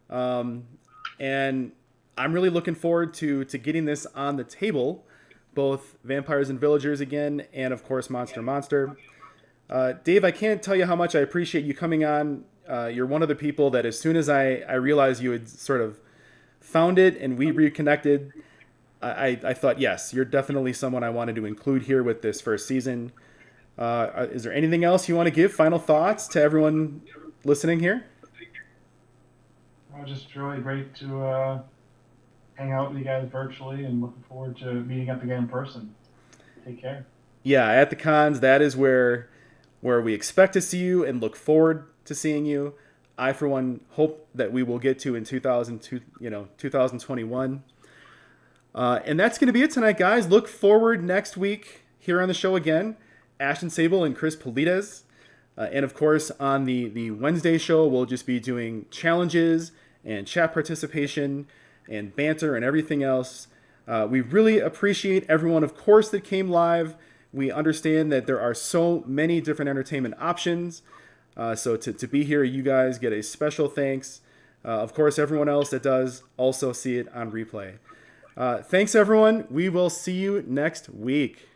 Speaker 1: And I'm really looking forward to getting this on the table, both Vampires and Villagers again, and of course Monster. Dave, I can't tell you how much I appreciate you coming on. You're one of the people that as soon as I realized you had sort of found it and we reconnected, I thought, yes, you're definitely someone I wanted to include here with this first season. Is there anything else you want to give? Final thoughts to everyone listening here?
Speaker 2: Just really great to hang out with you guys virtually, and looking forward to meeting up again in person. Take care.
Speaker 1: Yeah, at the cons, that is where we expect to see you and look forward to seeing you. I, for one, hope that we will get to in 2021. And that's going to be it tonight, guys. Look forward next week here on the show again. Ashton Sable and Chris Polides. And of course, on the Wednesday show, we'll just be doing challenges and chat participation and banter and everything else. We really appreciate everyone, of course, that came live. We understand that there are so many different entertainment options. So to be here, you guys get a special thanks. Of course, everyone else that does also see it on replay. Thanks, everyone. We will see you next week.